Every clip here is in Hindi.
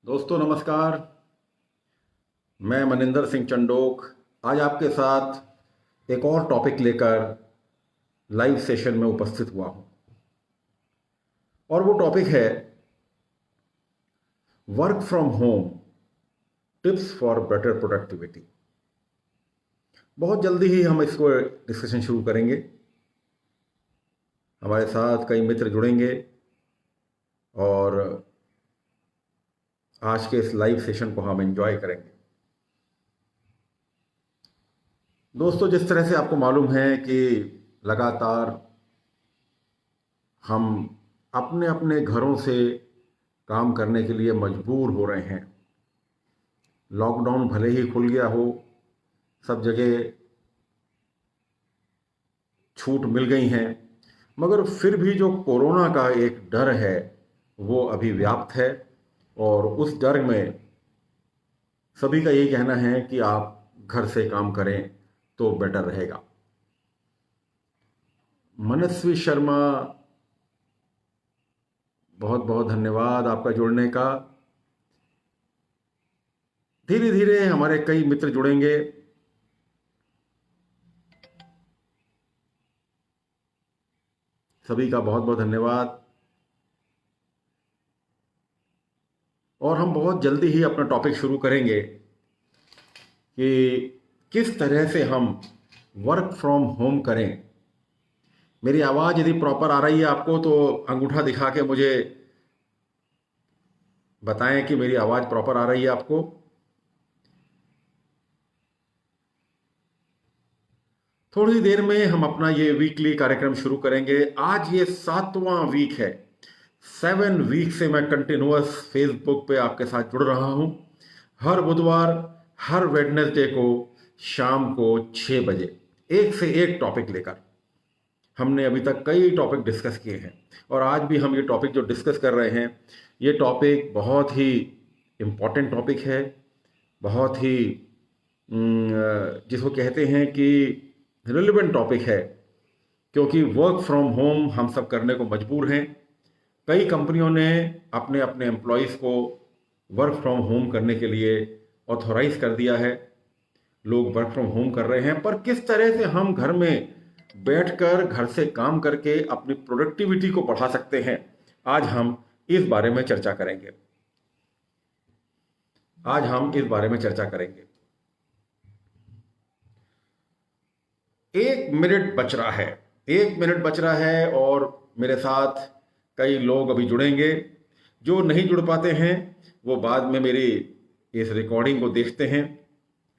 दोस्तों नमस्कार। मैं मनिंदर सिंह चंडोक आज आपके साथ एक और टॉपिक लेकर लाइव सेशन में उपस्थित हुआ हूं और वो टॉपिक है work from home tips for better productivity. बहुत जल्दी ही हम इसको डिस्कशन शुरू करेंगे। हमारे साथ कई मित्र जुड़ेंगे और आज के इस लाइव सेशन को हम एंजॉय करेंगे। दोस्तों, जिस तरह से आपको मालूम है कि लगातार हम अपने अपने घरों से काम करने के लिए मजबूर हो रहे हैं। लॉकडाउन भले ही खुल गया हो, सब जगह छूट मिल गई हैं, मगर फिर भी जो कोरोना का एक डर है वो अभी व्याप्त है और उस डर में सभी का यही कहना है कि आप घर से काम करें तो बेटर रहेगा। मनस्वी शर्मा, बहुत बहुत धन्यवाद आपका जुड़ने का। धीरे धीरे हमारे कई मित्र जुड़ेंगे। सभी का बहुत बहुत धन्यवाद और हम बहुत जल्दी ही अपना टॉपिक शुरू करेंगे कि किस तरह से हम वर्क फ्रॉम होम करें। मेरी आवाज़ यदि प्रॉपर आ रही है आपको तो अंगूठा दिखा के मुझे बताएं कि मेरी आवाज़ प्रॉपर आ रही है आपको। थोड़ी देर में हम अपना ये वीकली कार्यक्रम शुरू करेंगे। आज ये 7वां वीक है। 7 वीक से मैं कंटिन्यूअस फेसबुक पे आपके साथ जुड़ रहा हूँ। हर बुधवार, हर वेडनेसडे को शाम को 6 बजे एक से एक टॉपिक लेकर हमने अभी तक कई टॉपिक डिस्कस किए हैं और आज भी हम ये टॉपिक जो डिस्कस कर रहे हैं, ये टॉपिक बहुत ही इम्पॉर्टेंट टॉपिक है। बहुत ही जिसको कहते हैं कि रिलेवेंट टॉपिक है, क्योंकि वर्क फ्रॉम होम हम सब करने को मजबूर हैं। कई कंपनियों ने अपने अपने एम्प्लॉयज़ को वर्क फ्रॉम होम करने के लिए ऑथोराइज कर दिया है। लोग वर्क फ्रॉम होम कर रहे हैं, पर किस तरह से हम घर में बैठकर घर से काम करके अपनी प्रोडक्टिविटी को बढ़ा सकते हैं, आज हम इस बारे में चर्चा करेंगे। आज हम इस बारे में चर्चा करेंगे। 1 मिनट बच रहा है। 1 मिनट बच रहा है और मेरे साथ कई लोग अभी जुड़ेंगे। जो नहीं जुड़ पाते हैं वो बाद में मेरी इस रिकॉर्डिंग को देखते हैं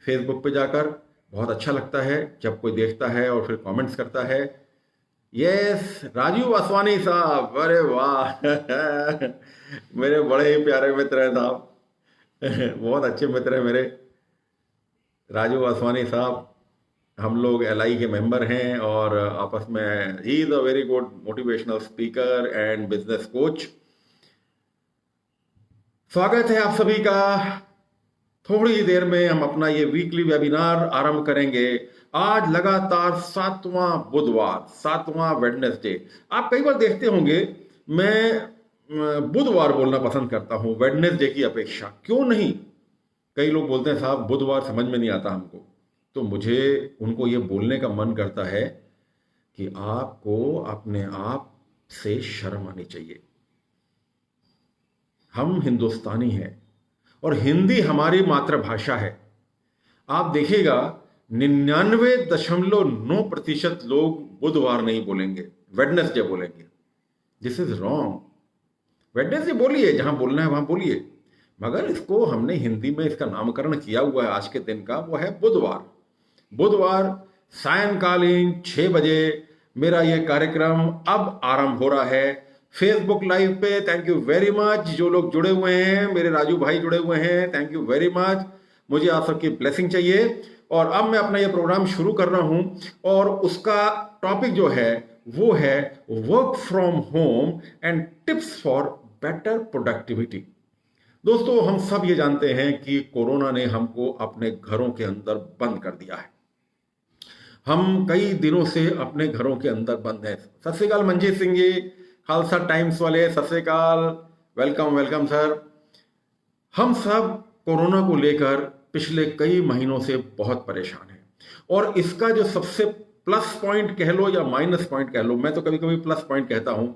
फेसबुक पे जाकर। बहुत अच्छा लगता है जब कोई देखता है और फिर कमेंट्स करता है। यस, राजू वासवानी साहब, अरे वाह मेरे बड़े ही प्यारे मित्र हैं साहब बहुत अच्छे मित्र हैं मेरे राजू वासवानी साहब। हम लोग एलआई के मेंबर हैं और आपस में he is a very good motivational speaker and business coach. स्वागत है आप सभी का। थोड़ी ही देर में हम अपना ये वीकली वेबिनार आरंभ करेंगे। आज लगातार 7वां बुधवार, 7वां वेडनेसडे। आप कई बार देखते होंगे मैं बुधवार बोलना पसंद करता हूं वेडनेसडे की अपेक्षा। क्यों नहीं? कई लोग बोलते हैं साहब बुधवार समझ में नहीं आता हमको, तो मुझे उनको ये बोलने का मन करता है कि आपको अपने आप से शर्म आनी चाहिए। हम हिंदुस्तानी हैं और हिंदी हमारी मातृभाषा है। आप देखिएगा 99.9% लोग बुधवार नहीं बोलेंगे, वेडनेसडे बोलेंगे। This is wrong. वेडनेसडे बोलिए, जहां बोलना है वहां बोलिए, मगर इसको हमने हिंदी में इसका नामकरण किया हुआ है आज के दिन का, वो है बुधवार। बुधवार सायंकालीन 6 बजे मेरा ये कार्यक्रम अब आरंभ हो रहा है फेसबुक लाइव पे। थैंक यू वेरी मच जो लोग जुड़े हुए हैं। मेरे राजू भाई जुड़े हुए हैं, थैंक यू वेरी मच। मुझे आप सबकी ब्लेसिंग चाहिए। और अब मैं अपना ये प्रोग्राम शुरू कर रहा हूं और उसका टॉपिक जो है वो है work from home and tips for better productivity. दोस्तों, हम सब ये जानते हैं कि कोरोना ने हमको अपने घरों के अंदर बंद कर दिया है। हम कई दिनों से अपने घरों के अंदर बंद हैं। सत श्री अकाल मनजीत सिंह जी, खालसा टाइम्स वाले, सत श्री अकाल, वेलकम वेलकम सर। हम सब कोरोना को लेकर पिछले कई महीनों से बहुत परेशान हैं और इसका जो सबसे प्लस पॉइंट कह लो या माइनस पॉइंट कह लो, मैं तो कभी कभी प्लस पॉइंट कहता हूं,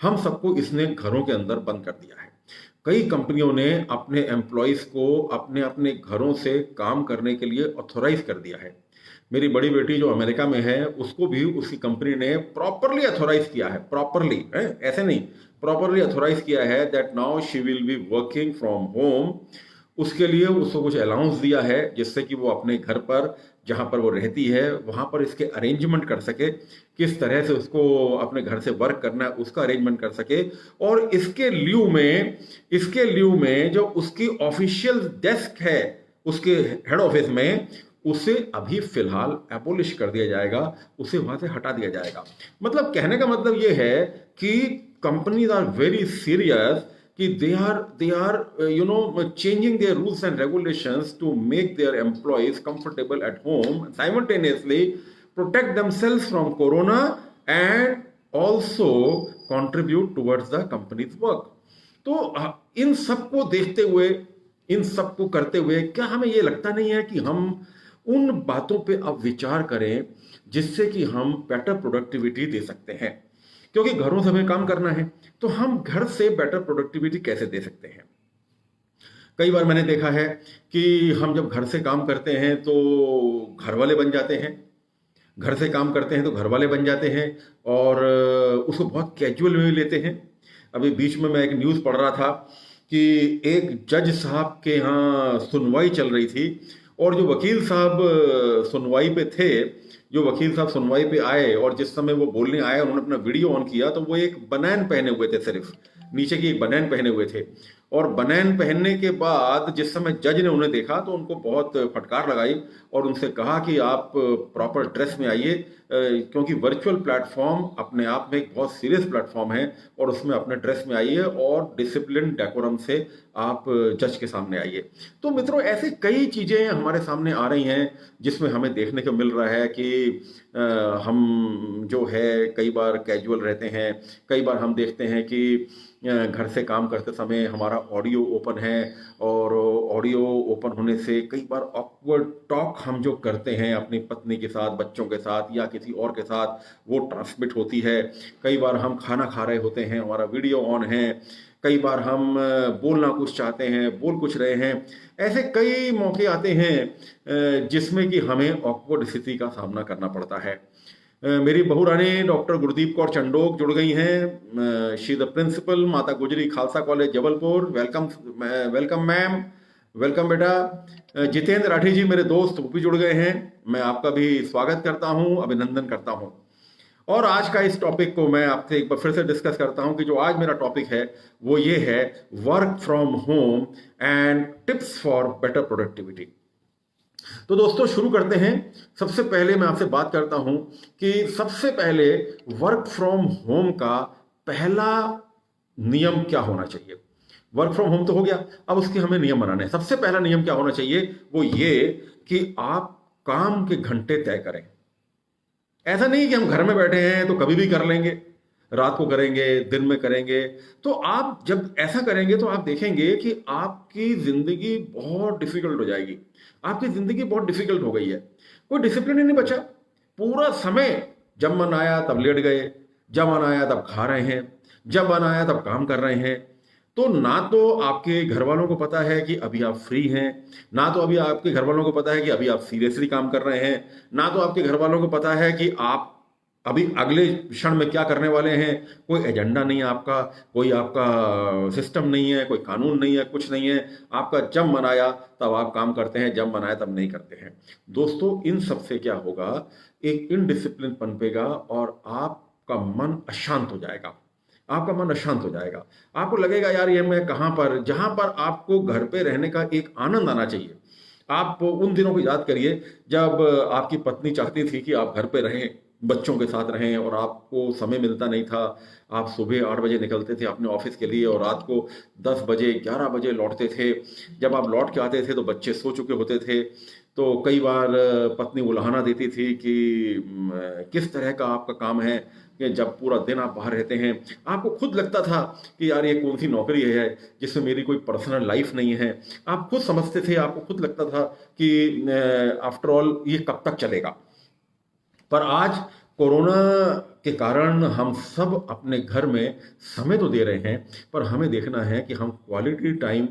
हम सबको इसने घरों के अंदर बंद कर दिया है। कई कंपनियों ने अपने एम्प्लॉयज को अपने अपने घरों से काम करने के लिए ऑथोराइज कर दिया है। मेरी बड़ी बेटी जो अमेरिका में है उसको भी उसकी कंपनी ने प्रॉपरली अथोराइज किया है, प्रॉपरली है ऐसे नहीं, प्रॉपरली अथोराइज किया है that now she will be working from home. उसके लिए उसको कुछ अलाउंस दिया है जिससे कि वो अपने घर पर जहां पर वो रहती है वहां पर इसके अरेंजमेंट कर सके, किस तरह से उसको अपने घर से वर्क करना है उसका अरेंजमेंट कर सके। और इसके ल्यू में जो उसकी ऑफिशियल डेस्क है उसके हेड ऑफिस में, उसे अभी फिलहाल एबोलिश कर दिया जाएगा, उसे वहां से हटा दिया जाएगा। मतलब कहने का मतलब ये है कि कंपनीज आर वेरी सीरियस कि they are changing their rules and regulations to make their employees comfortable at home, simultaneously protect themselves from corona and also contribute towards the company's work। तो इन सबको देखते हुए, इन सबको करते हुए क्या हमें ये लगता नहीं है कि हम उन बातों पे अब विचार करें जिससे कि हम बेटर प्रोडक्टिविटी दे सकते हैं? क्योंकि घरों से हमें काम करना है तो हम घर से बेटर प्रोडक्टिविटी कैसे दे सकते हैं? कई बार मैंने देखा है कि हम जब घर से काम करते हैं तो घर वाले बन जाते हैं, घर से काम करते हैं तो घर वाले बन जाते हैं और उसको बहुत कैजुअल में लेते हैं। अभी बीच में मैं एक न्यूज़ पढ़ रहा था कि एक जज साहब के यहाँ सुनवाई चल रही थी और जो वकील साहब सुनवाई पे थे, जो वकील साहब सुनवाई पे आए और जिस समय वो बोलने आए उन्होंने अपना वीडियो ऑन किया तो वो एक बनैन पहने हुए थे, सिर्फ नीचे की एक बनैन पहने हुए थे। और बनैन पहनने के बाद जिस समय जज ने उन्हें देखा तो उनको बहुत फटकार लगाई और उनसे कहा कि आप प्रॉपर ड्रेस में आइए, क्योंकि वर्चुअल प्लेटफॉर्म अपने आप में एक बहुत सीरियस प्लेटफॉर्म है और उसमें अपने ड्रेस में आइए और डिसिप्लिन डेकोरम से आप जज के सामने आइए। तो मित्रों, ऐसे कई चीज़ें हमारे सामने आ रही हैं जिसमें हमें देखने को मिल रहा है कि हम जो है कई बार कैजुअल रहते हैं, कई बार हम देखते हैं कि घर से काम करते समय हमारा ऑडियो ओपन है और ऑडियो ओपन होने से कई बार ऑकवर्ड टॉक हम जो करते हैं अपनी पत्नी के साथ, बच्चों के साथ या किसी और के साथ, वो ट्रांसमिट होती है। कई बार हम खाना खा रहे होते हैं, हमारा वीडियो ऑन है, कई बार हम बोलना कुछ चाहते हैं, बोल कुछ रहे हैं। ऐसे कई मौके आते हैं जिसमें कि हमें ऑकवर्ड स्थिति का सामना करना पड़ता है। मेरी बहू रानी डॉक्टर गुरदीप कौर चंडोक जुड़ गई हैं। शी द प्रिंसिपल, माता गुजरी Khalsa college Jabalpur. Welcome, welcome ma'am, welcome बेटा। जितेंद्र राठी जी मेरे दोस्त वो भी जुड़ गए हैं, मैं आपका भी स्वागत करता हूं, अभिनंदन करता हूं। और आज का इस टॉपिक को मैं आपसे एक बार फिर से डिस्कस करता हूं कि जो आज मेरा टॉपिक है वो ये है work from home and tips for better productivity. तो दोस्तों शुरू करते हैं। सबसे पहले मैं आपसे बात करता हूं कि सबसे पहले वर्क फ्रॉम होम का पहला नियम क्या होना चाहिए। वर्क फ्रॉम होम तो हो गया, अब उसके हमें नियम बनाने हैं। सबसे पहला नियम क्या होना चाहिए, वो ये कि आप काम के घंटे तय करें। ऐसा नहीं कि हम घर में बैठे हैं तो कभी भी कर लेंगे, रात को करेंगे, दिन में करेंगे। तो आप जब ऐसा करेंगे तो आप देखेंगे कि आपकी जिंदगी बहुत डिफिकल्ट हो जाएगी। आपकी जिंदगी बहुत डिफिकल्ट हो गई है, कोई डिसिप्लिन ही नहीं बचा। पूरा समय जब मन आया तब लेट गए, जब मन आया तब खा रहे हैं, जब मन आया तब काम कर रहे हैं। तो ना तो आपके घर वालों को पता है कि अभी आप फ्री हैं, ना तो अभी आपके घर वालों को पता है कि अभी आप सीरियसली काम कर रहे हैं, ना तो आपके घर वालों को पता है कि आप अभी अगले क्षण में क्या करने वाले हैं। कोई एजेंडा नहीं है आपका, कोई आपका सिस्टम नहीं है, कोई कानून नहीं है, कुछ नहीं है। आपका जब मन आया तब आप काम करते हैं, जब मन आया तब नहीं करते हैं। दोस्तों इन सब से क्या होगा, एक इनडिसिप्लिन पनपेगा और आपका मन अशांत हो जाएगा। आपका मन अशांत हो जाएगा, आपको लगेगा यार ये मैं कहाँ पर, जहां पर आपको घर पे रहने का एक आनंद आना चाहिए। आप उन दिनों को याद करिए जब आपकी पत्नी चाहती थी कि आप घर पे रहें, बच्चों के साथ रहें और आपको समय मिलता नहीं था। आप सुबह 8 बजे निकलते थे अपने ऑफिस के लिए और रात को 10 बजे 11 बजे लौटते थे। जब आप लौट के आते थे तो बच्चे सो चुके होते थे। तो कई बार पत्नी उलाहना देती थी कि किस तरह का आपका काम है, कि जब पूरा दिन आप बाहर रहते हैं, आपको खुद लगता था कि यार ये कौन सी नौकरी है जिसमें मेरी कोई पर्सनल लाइफ नहीं है। आप खुद समझते थे, आपको खुद लगता था कि आफ्टर ऑल ये कब तक चलेगा। पर आज कोरोना के कारण हम सब अपने घर में समय तो दे रहे हैं, पर हमें देखना है कि हम क्वालिटी टाइम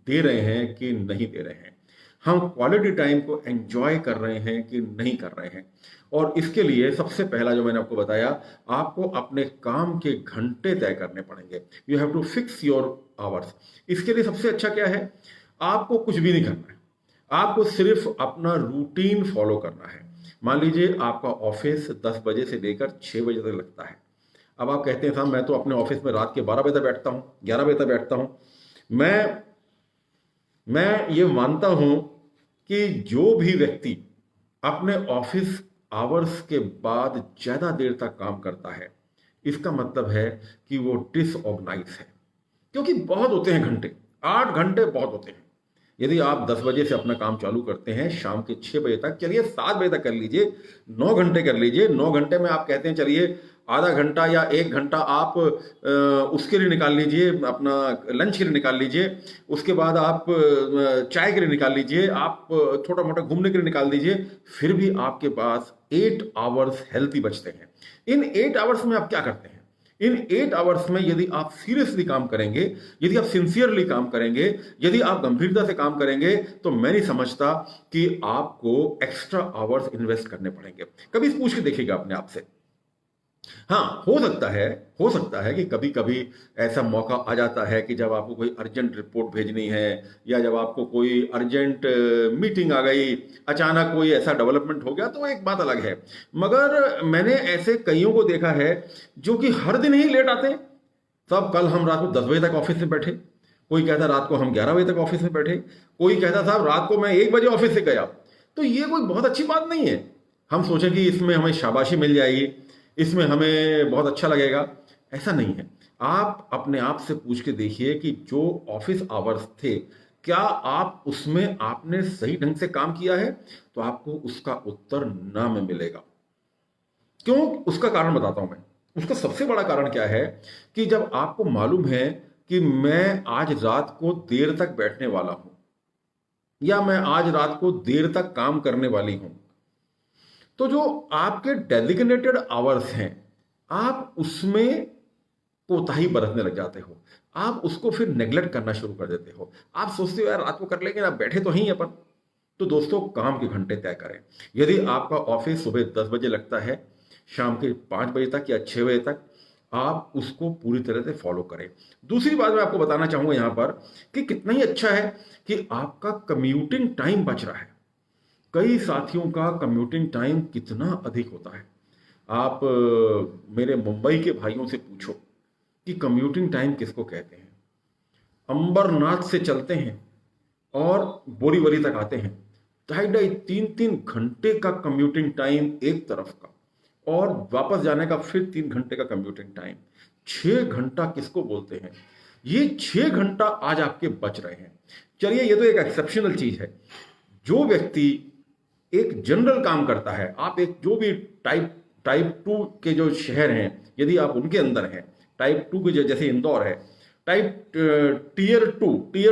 दे रहे हैं कि नहीं दे रहे हैं, हम क्वालिटी टाइम को एंजॉय कर रहे हैं कि नहीं कर रहे हैं। और इसके लिए सबसे पहला जो मैंने आपको बताया, आपको अपने काम के घंटे तय करने पड़ेंगे। You have to fix your hours. इसके लिए सबसे अच्छा क्या है, आपको कुछ भी नहीं करना है, आपको सिर्फ अपना रूटीन फॉलो करना है। मान लीजिए आपका ऑफिस 10 बजे से लेकर 6 बजे तक लगता है। अब आप कहते हैं साहब मैं तो अपने ऑफिस में रात के 12 बजे तक बैठता हूँ, 11 बजे तक बैठता हूँ। मैं ये मानता हूं कि जो भी व्यक्ति अपने ऑफिस आवर्स के बाद ज्यादा देर तक काम करता है, इसका मतलब है कि वो डिसऑर्गेनाइज है। क्योंकि बहुत होते हैं घंटे, 8 घंटे बहुत होते हैं। यदि आप 10 बजे से अपना काम चालू करते हैं शाम के 6 बजे तक, चलिए 7 बजे तक कर लीजिए, 9 घंटे कर लीजिए। 9 घंटे में आप कहते हैं चलिए आधा घंटा या 1 घंटा आप उसके लिए निकाल लीजिए, अपना लंच के लिए निकाल लीजिए, उसके बाद आप चाय के लिए निकाल लीजिए, आप छोटा मोटा घूमने के लिए निकाल दीजिए, फिर भी आपके पास 8 आवर्स हेल्थी बचते हैं। इन 8 आवर्स में आप क्या करते हैं? इन 8 आवर्स में यदि आप सीरियसली काम करेंगे, यदि आप सिंसियरली काम करेंगे, यदि आप गंभीरता से काम करेंगे, तो मैं नहीं समझता कि आपको एक्स्ट्रा आवर्स इन्वेस्ट करने पड़ेंगे। कभी पूछ के देखिएगा अपने आप से। हाँ, हो सकता है कि कभी कभी ऐसा मौका आ जाता है कि जब आपको कोई अर्जेंट रिपोर्ट भेजनी है, या जब आपको कोई अर्जेंट मीटिंग आ गई, अचानक कोई ऐसा डेवलपमेंट हो गया, तो एक बात अलग है। मगर मैंने ऐसे कईयों को देखा है जो कि हर दिन ही लेट आते हैं। तब कल हम रात को 10 बजे तक ऑफिस में बैठे, कोई कहता रात को हम 11 बजे तक ऑफिस में बैठे, कोई कहता साहब रात को मैं 1 बजे ऑफिस से गया। तो ये कोई बहुत अच्छी बात नहीं है। हम सोचें कि इसमें हमें शाबाशी मिल जाएगी, इसमें हमें बहुत अच्छा लगेगा, ऐसा नहीं है। आप अपने आप से पूछ के देखिए कि जो ऑफिस आवर्स थे, क्या आप उसमें आपने सही ढंग से काम किया है? तो आपको उसका उत्तर ना में मिलेगा। क्यों? उसका कारण बताता हूं मैं। उसका सबसे बड़ा कारण क्या है कि जब आपको मालूम है कि मैं आज रात को देर तक बैठने वाला हूं, या मैं आज रात को देर तक काम करने वाली हूं, तो जो आपके डेजिग्नेटेड आवर्स हैं, आप उसमें कोताही बरतने लग जाते हो। आप उसको फिर नेग्लेक्ट करना शुरू कर देते हो। आप सोचते हो यार रात को कर लेंगे ना, बैठे तो ही अपन। तो दोस्तों, काम के घंटे तय करें। यदि आपका ऑफिस सुबह 10 बजे लगता है, शाम के 5 बजे तक या 6 बजे तक आप उसको पूरी तरह से फॉलो करें। दूसरी बात मैं आपको बताना चाहूंगा यहां पर कि कितना ही अच्छा है कि आपका कम्यूटिंग टाइम बच रहा है। कई साथियों का कम्यूटिंग टाइम कितना अधिक होता है। आप मेरे मुंबई के भाइयों से पूछो कि कम्यूटिंग टाइम किसको कहते हैं। अंबरनाथ से चलते हैं और बोरीवली तक आते हैं, 2.5-3 का कम्यूटिंग टाइम एक तरफ का, और वापस जाने का फिर 3 घंटे का कम्यूटिंग टाइम। 6 घंटा किसको बोलते हैं? ये 6 घंटा आज आपके बच रहे हैं। चलिए, ये तो एक एक्सेप्शनल चीज है। जो व्यक्ति एक जनरल काम करता है, आप एक जो भी टाइप 2 के जो शहर हैं, यदि आप उनके अंदर हैं, टाइप 2 के जैसे इंदौर है, टाइप टीयर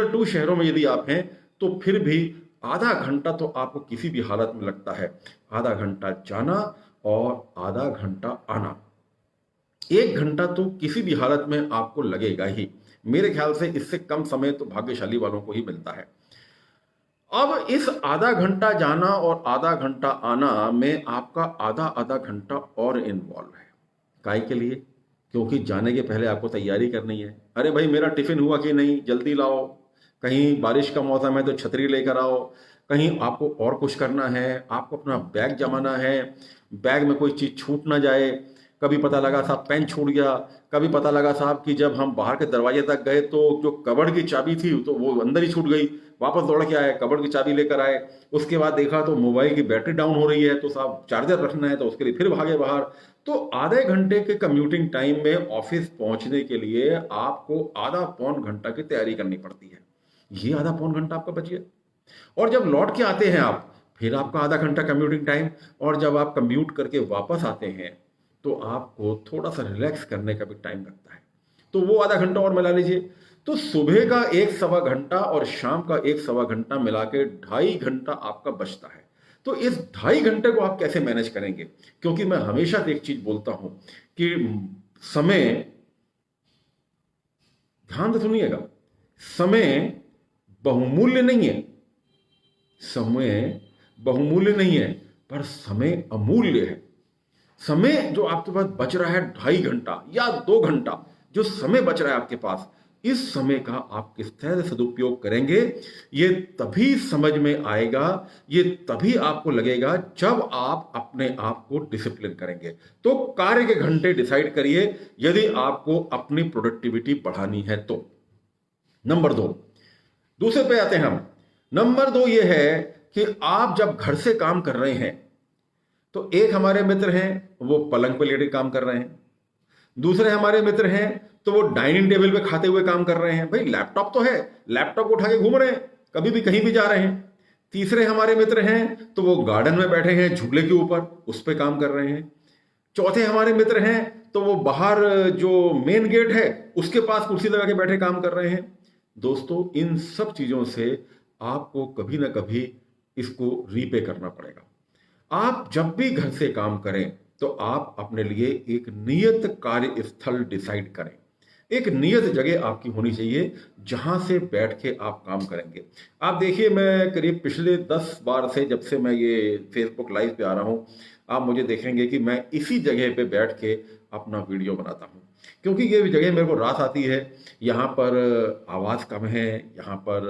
2 शहरों में यदि आप हैं, तो फिर भी आधा घंटा तो आपको किसी भी हालत में लगता है। आधा घंटा जाना और आधा घंटा आना, 1 घंटा तो किसी भी हालत में आपको लगेगा ही। मेरे ख्याल से इससे कम समय तो भाग्यशाली वालों को ही मिलता है। अब इस आधा घंटा जाना और आधा घंटा आना में आपका आधा आधा घंटा और इन्वॉल्व है। काय के लिए? क्योंकि जाने के पहले आपको तैयारी करनी है। अरे भाई, मेरा टिफिन हुआ कि नहीं, जल्दी लाओ। कहीं बारिश का मौसम है तो छतरी लेकर आओ। कहीं आपको और कुछ करना है, आपको अपना बैग जमाना है, बैग में कोई चीज छूट ना जाए। कभी पता लगा साहब पेन छूट गया, कभी पता लगा साहब कि जब हम बाहर के दरवाजे तक गए तो जो कबर्ड की चाबी थी तो वो अंदर ही छूट गई। वापस दौड़ के आए, कबर्ड की चाबी लेकर आए। उसके बाद देखा तो मोबाइल की बैटरी डाउन हो रही है, तो साहब चार्जर रखना है, तो उसके लिए फिर भागे बाहर। तो आधे घंटे के कम्यूटिंग टाइम में ऑफिस पहुंचने के लिए आपको आधा पौन घंटा की तैयारी करनी पड़ती है। ये आधा पौन घंटा आपका बच गया। और जब लौट के आते हैं आप, फिर आपका आधा घंटा कम्यूटिंग टाइम। और जब आप कम्यूट करके वापस आते हैं, तो आपको थोड़ा सा रिलैक्स करने का भी टाइम लगता है, तो वो आधा घंटा और मिला लीजिए। तो सुबह का 1-1.25 घंटा और शाम का 1-1.25 घंटा मिला के 2.5 घंटा आपका बचता है। तो इस 2.5 घंटे को आप कैसे मैनेज करेंगे? क्योंकि मैं हमेशा एक चीज बोलता हूं कि समय, ध्यान से सुनिएगा, समय बहुमूल्य नहीं है। समय बहुमूल्य नहीं है, पर समय अमूल्य है। समय जो आपके पास बच रहा है 2.5 घंटा या 2 घंटा, जो समय बच रहा है आपके पास, इस समय का आप किस तरह से सदुपयोग करेंगे, ये तभी समझ में आएगा, ये तभी आपको लगेगा जब आप अपने आप को डिसिप्लिन करेंगे। तो कार्य के घंटे डिसाइड करिए यदि आपको अपनी प्रोडक्टिविटी बढ़ानी है तो। नंबर 2, दूसरे पे आते हैं हम। नंबर 2 ये है कि आप जब घर से काम कर रहे हैं तो एक हमारे मित्र हैं वो पलंग पर लेटे काम कर रहे हैं, दूसरे हमारे मित्र हैं तो वो डाइनिंग टेबल पे खाते हुए काम कर रहे हैं। भाई लैपटॉप तो है, लैपटॉप को उठा के घूम रहे हैं, कभी भी कहीं भी जा रहे हैं। तीसरे हमारे मित्र हैं तो वो गार्डन में बैठे हैं झूले के ऊपर, उस पर काम कर रहे हैं। चौथे हमारे मित्र हैं तो वो बाहर जो मेन गेट है उसके पास कुर्सी लगा के बैठे काम कर रहे हैं। दोस्तों, इन सब चीजों से आपको कभी ना कभी इसको रीपे करना पड़ेगा। आप जब भी घर से काम करें तो आप अपने लिए एक नियत कार्य स्थल डिसाइड करें। एक नियत जगह आपकी होनी चाहिए जहां से बैठ के आप काम करेंगे। आप देखिए, मैं करीब पिछले 10 बार से, जब से मैं ये फेसबुक लाइव पे आ रहा हूं, आप मुझे देखेंगे कि मैं इसी जगह पे बैठ के अपना वीडियो बनाता हूं, क्योंकि ये जगह मेरे को रास आती है। यहाँ पर आवाज़ कम है, यहाँ पर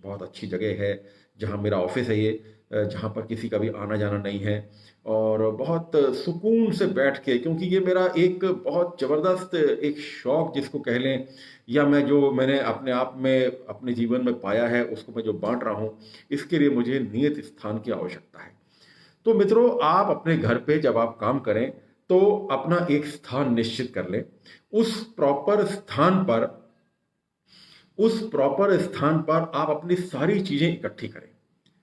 बहुत अच्छी जगह है, जहाँ मेरा ऑफिस है ये, जहाँ पर किसी का भी आना जाना नहीं है, और बहुत सुकून से बैठ के, क्योंकि ये मेरा एक बहुत ज़बरदस्त एक शौक जिसको कह लें, या मैं जो मैंने अपने आप में अपने जीवन में पाया है उसको मैं जो बांट रहा हूँ, इसके लिए मुझे नियत स्थान की आवश्यकता है। तो मित्रों, आप अपने घर पे जब आप काम करें तो अपना एक स्थान निश्चित कर लें। उस प्रॉपर स्थान पर आप अपनी सारी चीज़ें इकट्ठी करें।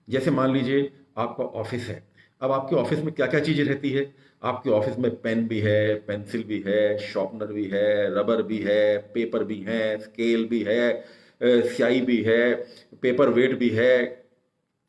जैसे मान लीजिए आपका ऑफिस है, अब आपके ऑफिस में क्या क्या चीज़ें रहती है? आपके ऑफिस में पेन भी है, पेंसिल भी है, शार्पनर भी है, रबर भी है, पेपर भी है, स्केल भी है, स्याही भी है, पेपर वेट भी है,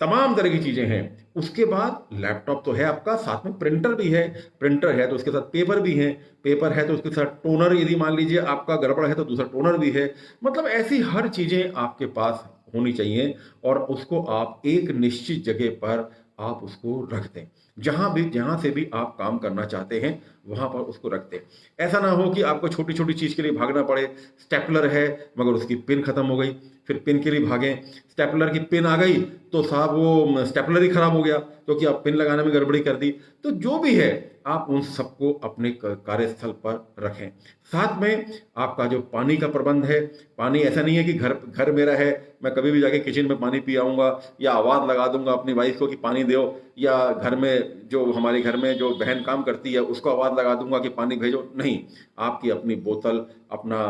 तमाम तरह की चीज़ें हैं। उसके बाद लैपटॉप तो है आपका, साथ में प्रिंटर भी है, प्रिंटर है तो उसके साथ पेपर भी है, पेपर है तो उसके साथ टोनर, यदि मान लीजिए आपका गड़बड़ है तो दूसरा टोनर भी है। मतलब ऐसी हर चीज़ें आपके पास होनी चाहिए, और उसको आप एक निश्चित जगह पर आप उसको रख दें। जहां से भी आप काम करना चाहते हैं वहां पर उसको रख दें। ऐसा ना हो कि आपको छोटी छोटी चीज के लिए भागना पड़े। स्टेपलर है मगर उसकी पिन खत्म हो गई, फिर पिन के लिए भागें, स्टेपलर की पिन आ गई तो साहब वो स्टेपलर ही खराब हो गया क्योंकि आप पिन लगाने में गड़बड़ी कर दी। तो जो भी है आप उन सबको अपने कार्यस्थल पर रखें। साथ में आपका जो पानी का प्रबंध है, पानी ऐसा नहीं है कि घर घर मेरा है, मैं कभी भी जाके किचन में पानी पी आऊँगा या आवाज़ लगा दूंगा अपनी वाइफ को कि पानी दो, या घर में जो हमारे घर में जो बहन काम करती है उसको आवाज़ लगा दूंगा कि पानी भेजो। नहीं, आपकी अपनी बोतल, अपना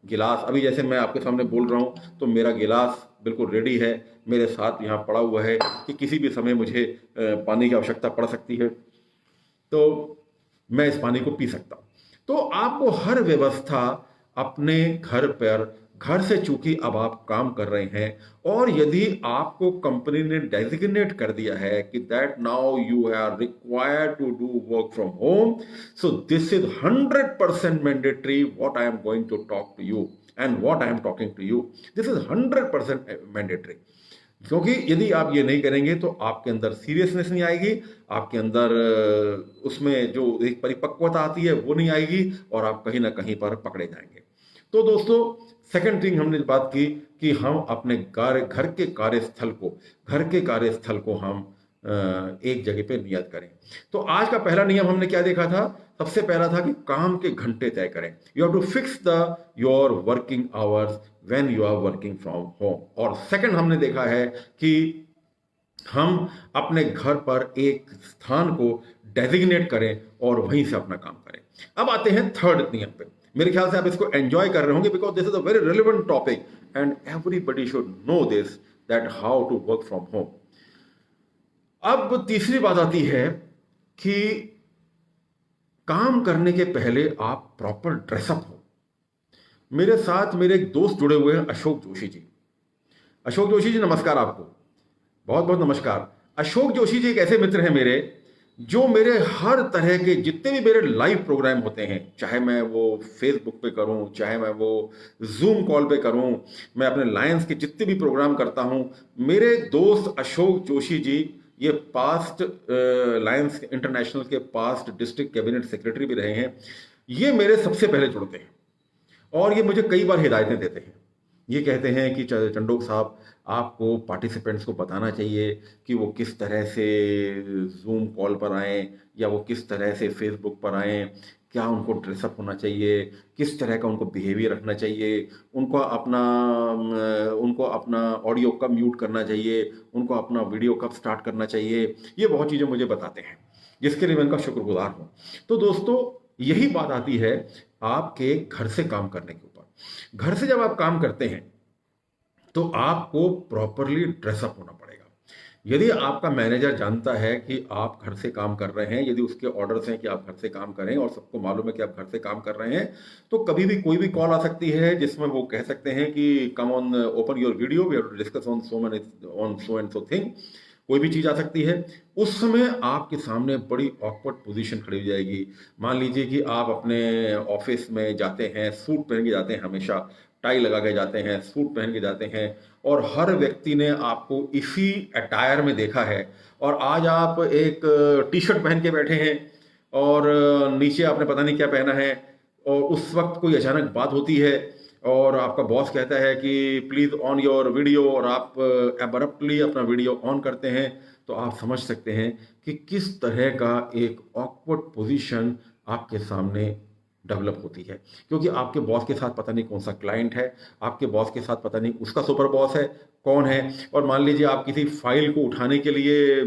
गिलास, अभी जैसे मैं आपके सामने बोल रहा हूँ तो मेरा गिलास बिल्कुल रेडी है, मेरे साथ यहाँ पड़ा हुआ है कि किसी भी समय मुझे पानी की आवश्यकता पड़ सकती है तो मैं इस पानी को पी सकता हूँ। तो आपको हर व्यवस्था अपने घर से, चूंकि अब आप काम कर रहे हैं और यदि आपको कंपनी ने डेजिग्नेट कर दिया है कि that now you are required to do work from home, so this is 100% mandatory what I am going to talk to you and what I am talking to you, this is 100% mandatory. क्योंकि यदि आप ये नहीं करेंगे तो आपके अंदर सीरियसनेस नहीं आएगी, आपके अंदर उसमें जो एक परिपक्वता आती है वो नहीं आएगी, और आप कहीं ना कहीं पर पकड़े जाएंगे। तो दोस्तों, सेकंड थिंग हमने बात की कि हम अपने घर के कार्यस्थल को हम एक जगह पे नियत करें। तो आज का पहला नियम हमने क्या देखा था? सबसे पहला था कि काम के घंटे तय करें। You have to fix your working hours when you are working from home. और सेकंड हमने देखा है कि हम अपने घर पर एक स्थान को डेजिग्नेट करें और वहीं से अपना काम करें। अब आते हैं थर्ड नियम पे। मेरे ख्याल से आप इसको एंजॉय कर रहे होंगे because this is a very relevant topic and everybody should know this, that how to work from home. अब तीसरी बात आती है कि काम करने के पहले आप प्रॉपर ड्रेसअप हो। मेरे साथ मेरे एक दोस्त जुड़े हुए हैं, अशोक जोशी जी। अशोक जोशी जी, नमस्कार आपको। बहुत बहुत नमस्कार। अशोक जोशी जी एक ऐसे मित्र हैं मेरे, जो मेरे हर तरह के जितने भी मेरे लाइव प्रोग्राम होते हैं, चाहे मैं वो फेसबुक पे करूं, चाहे मैं वो जूम कॉल पे करूं, मैं अपने लायंस के जितने भी प्रोग्राम करता हूं, मेरे दोस्त अशोक जोशी जी, ये पास्ट लायंस इंटरनेशनल के पास्ट डिस्ट्रिक्ट कैबिनेट सेक्रेटरी भी रहे हैं, ये मेरे सबसे पहले जुड़ते हैं और ये मुझे कई बार हिदायतें देते हैं। ये कहते हैं कि चंडोक साहब, आपको पार्टिसिपेंट्स को बताना चाहिए कि वो किस तरह से जूम कॉल पर आएँ या वो किस तरह से फेसबुक पर आएँ, क्या उनको ड्रेसअप होना चाहिए, किस तरह का उनको बिहेवियर रखना चाहिए, उनको अपना ऑडियो कब म्यूट करना चाहिए, उनको अपना वीडियो कब स्टार्ट करना चाहिए। ये बहुत चीज़ें मुझे बताते हैं, जिसके लिए मैं उनका शुक्रगुजार हूँ। तो दोस्तों, यही बात आती है आपके घर से काम करने के ऊपर। घर से जब आप काम करते हैं तो आपको प्रॉपरली ड्रेसअप होना पड़ेगा। यदि आपका मैनेजर जानता है कि आप घर से काम कर रहे हैं, यदि उसके ऑर्डर्स हैं कि आप घर से काम करें और सबको मालूम है कि आप घर से काम कर रहे हैं, तो कभी भी कोई भी कॉल आ सकती है जिसमें वो कह सकते हैं कि come on open your video, we have to discuss on so and so thing. कोई भी चीज़ आ सकती है। उस समय आपके सामने बड़ी ऑकवर्ड पोजीशन खड़ी हो जाएगी। मान लीजिए कि आप अपने ऑफिस में जाते हैं, सूट पहन के जाते हैं, हमेशा टाई लगा के जाते हैं, सूट पहन के जाते हैं, और हर व्यक्ति ने आपको इसी अटायर में देखा है, और आज आप एक टी शर्ट पहन के बैठे हैं और नीचे आपने पता नहीं क्या पहना है, और उस वक्त कोई अचानक बात होती है और आपका बॉस कहता है कि प्लीज़ ऑन योर वीडियो, और आप एब्रप्टली अपना वीडियो ऑन करते हैं, तो आप समझ सकते हैं कि किस तरह का एक ऑकवर्ड पोजीशन आपके सामने डेवलप होती है। क्योंकि आपके बॉस के साथ पता नहीं कौन सा क्लाइंट है, आपके बॉस के साथ पता नहीं उसका सुपर बॉस है कौन है, और मान लीजिए आप किसी फाइल को उठाने के लिए